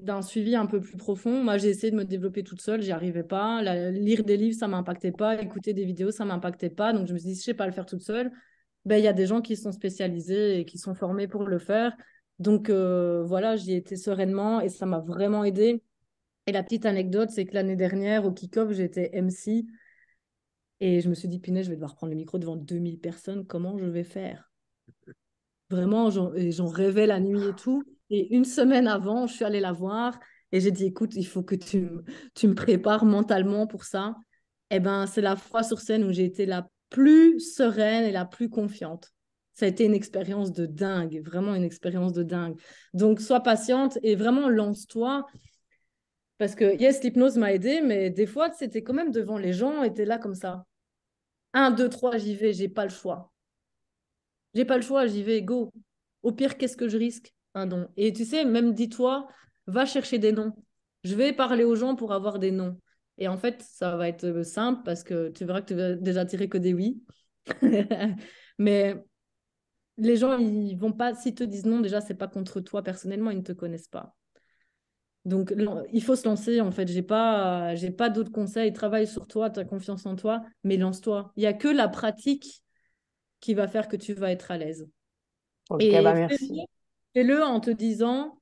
[SPEAKER 10] d'un suivi un peu plus profond. Moi, j'ai essayé de me développer toute seule, j'y arrivais pas. Lire des livres, ça m'impactait pas. Écouter des vidéos, ça m'impactait pas. Donc je me suis dit, si je sais pas le faire toute seule, il y a des gens qui sont spécialisés et qui sont formés pour le faire. Donc voilà, j'y ai été sereinement et ça m'a vraiment aidé. Et la petite anecdote, c'est que l'année dernière, au kick-off, j'étais MC et je me suis dit, punaise, je vais devoir prendre le micro devant 2000 personnes. Comment je vais faire? Vraiment, j'en rêvais la nuit et tout. Et une semaine avant, je suis allée la voir et j'ai dit, écoute, il faut que tu me prépares mentalement pour ça. C'est la fois sur scène où j'ai été la plus sereine et la plus confiante. Ça a été une expérience de dingue, vraiment une expérience de dingue. Donc, sois patiente et vraiment lance-toi. Parce que, yes, l'hypnose m'a aidé, mais des fois, c'était quand même devant les gens et t'es là comme ça. 1, 2, 3, j'y vais, j'ai pas le choix. J'ai pas le choix, j'y vais, go. Au pire, qu'est-ce que je risque? Un non. Et tu sais, même dis-toi, va chercher des noms. Je vais parler aux gens pour avoir des noms. Et en fait, ça va être simple parce que tu verras que tu vas déjà tirer que des oui. Mais les gens, ils vont pas, s'ils te disent non, déjà, c'est pas contre toi personnellement, ils ne te connaissent pas. Donc, il faut se lancer, en fait. J'ai pas d'autres conseils. Travaille sur toi, tu as confiance en toi, mais lance-toi. Il n'y a que la pratique qui va faire que tu vas être à l'aise.
[SPEAKER 15] Ok,
[SPEAKER 10] Et
[SPEAKER 15] bah merci.
[SPEAKER 10] fais-le en te disant,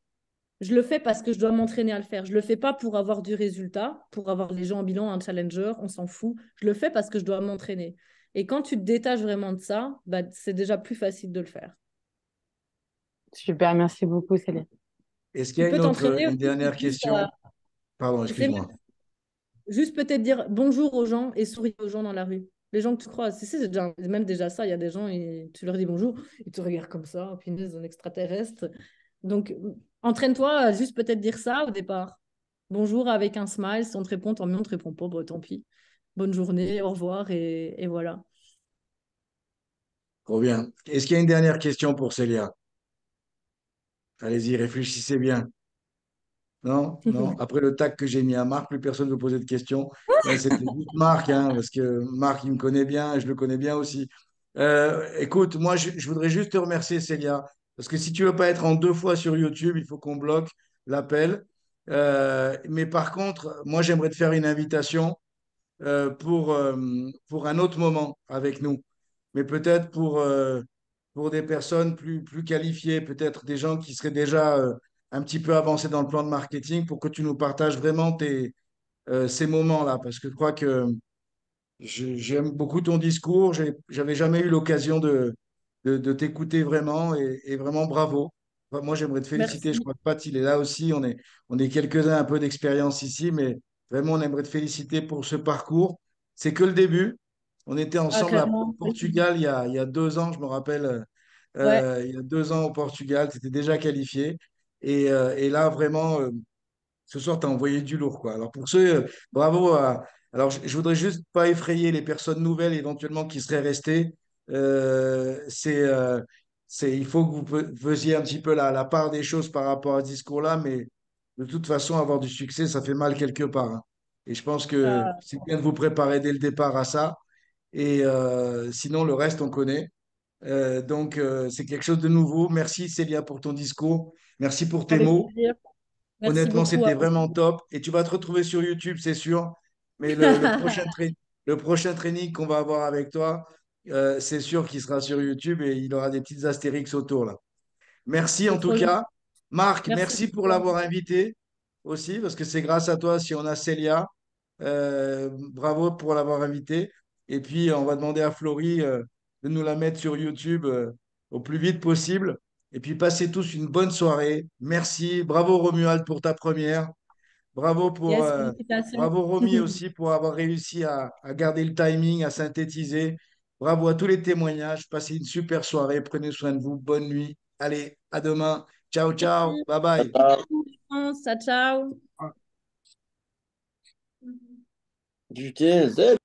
[SPEAKER 10] je le fais parce que je dois m'entraîner à le faire. Je le fais pas pour avoir du résultat, pour avoir les gens en bilan, un challenger, on s'en fout. Je le fais parce que je dois m'entraîner. Et quand tu te détaches vraiment de ça, bah, c'est déjà plus facile de le faire.
[SPEAKER 15] Super, merci beaucoup, Céline.
[SPEAKER 12] Est-ce qu'il y
[SPEAKER 10] Tu
[SPEAKER 12] a
[SPEAKER 10] peux t'entraîner
[SPEAKER 12] une
[SPEAKER 10] aussi,
[SPEAKER 12] dernière
[SPEAKER 10] juste,
[SPEAKER 12] question? Pardon,
[SPEAKER 10] tu sais,
[SPEAKER 12] excuse-moi.
[SPEAKER 10] juste peut-être dire bonjour aux gens et sourire aux gens dans la rue. Les gens que tu croises, c'est même déjà ça. Il y a des gens et tu leur dis bonjour, ils te regardent comme ça, punaise, un extraterrestre. Donc, entraîne-toi à juste peut-être dire ça au départ. Bonjour avec un smile. Si on te répond, tant mieux. On te répond pas, bah, tant pis. Bonne journée, au revoir et voilà.
[SPEAKER 12] Trop bien. Est-ce qu'il y a une dernière question pour Célia? Allez-y, réfléchissez bien. Non, non. Après le tag que j'ai mis à Marc, plus personne ne veut poser de questions. C'était juste Marc, hein, parce que Marc, il me connaît bien et je le connais bien aussi. Écoute, moi, je voudrais juste te remercier, Célia, parce que si tu veux pas être en 2 fois sur YouTube, il faut qu'on bloque l'appel. Mais par contre, moi, j'aimerais te faire une invitation pour un autre moment avec nous. Mais peut-être pour des personnes plus qualifiées, peut-être des gens qui seraient déjà un petit peu avancés dans le plan de marketing pour que tu nous partages vraiment ces moments-là. Parce que je crois que j'aime beaucoup ton discours. J'avais jamais eu l'occasion de t'écouter vraiment et vraiment bravo. Enfin, moi, j'aimerais te féliciter. Je
[SPEAKER 10] Merci.
[SPEAKER 12] crois que Pat, il est là aussi. On est quelques-uns un peu d'expérience ici, mais vraiment, on aimerait te féliciter pour ce parcours. C'est que le début. On était
[SPEAKER 10] Ah,
[SPEAKER 12] ensemble au
[SPEAKER 10] clairement.
[SPEAKER 12] Portugal il y a 2 ans, je me rappelle.
[SPEAKER 10] Ouais.
[SPEAKER 12] Il y a 2 ans au Portugal, tu étais déjà qualifié. Et là, vraiment, ce soir, tu as envoyé du lourd, quoi. Alors pour ceux, bravo. Alors je voudrais juste pas effrayer les personnes nouvelles éventuellement qui seraient restées. Il faut que vous faisiez un petit peu la part des choses par rapport à ce discours-là, mais de toute façon, avoir du succès, ça fait mal quelque part, hein. Et je pense que
[SPEAKER 10] Ah,
[SPEAKER 12] c'est bien de vous préparer dès le départ à ça. Et sinon, le reste, on connaît. Donc, c'est quelque chose de nouveau. Merci, Célia, pour ton discours. Merci pour tes
[SPEAKER 10] avec
[SPEAKER 12] mots.
[SPEAKER 10] plaisir. Merci
[SPEAKER 12] Honnêtement,
[SPEAKER 10] beaucoup à
[SPEAKER 12] c'était
[SPEAKER 10] vous.
[SPEAKER 12] vraiment top. Et tu vas te retrouver sur YouTube, c'est sûr. Mais le prochain training qu'on va avoir avec toi, c'est sûr qu'il sera sur YouTube et il aura des petites astérix autour là. Merci en
[SPEAKER 10] C'est
[SPEAKER 12] tout
[SPEAKER 10] trop gentil.
[SPEAKER 12] cas. Marc,
[SPEAKER 10] Merci
[SPEAKER 12] merci pour
[SPEAKER 10] beaucoup.
[SPEAKER 12] l'avoir invité aussi, parce que c'est grâce à toi si on a Célia. Bravo pour l'avoir invité. Et puis, on va demander à Florie de nous la mettre sur YouTube au plus vite possible. Et puis, passez tous une bonne soirée. Merci. Bravo Romuald pour ta première. Bravo
[SPEAKER 10] Yes, félicitations.
[SPEAKER 12] bravo Romy aussi pour avoir réussi à garder le timing, à synthétiser. Bravo à tous les témoignages. Passez une super soirée. Prenez soin de vous. Bonne nuit. Allez, à demain. Ciao, ciao.
[SPEAKER 10] Merci.
[SPEAKER 12] Bye bye.
[SPEAKER 10] Ciao, ciao.
[SPEAKER 2] Putain,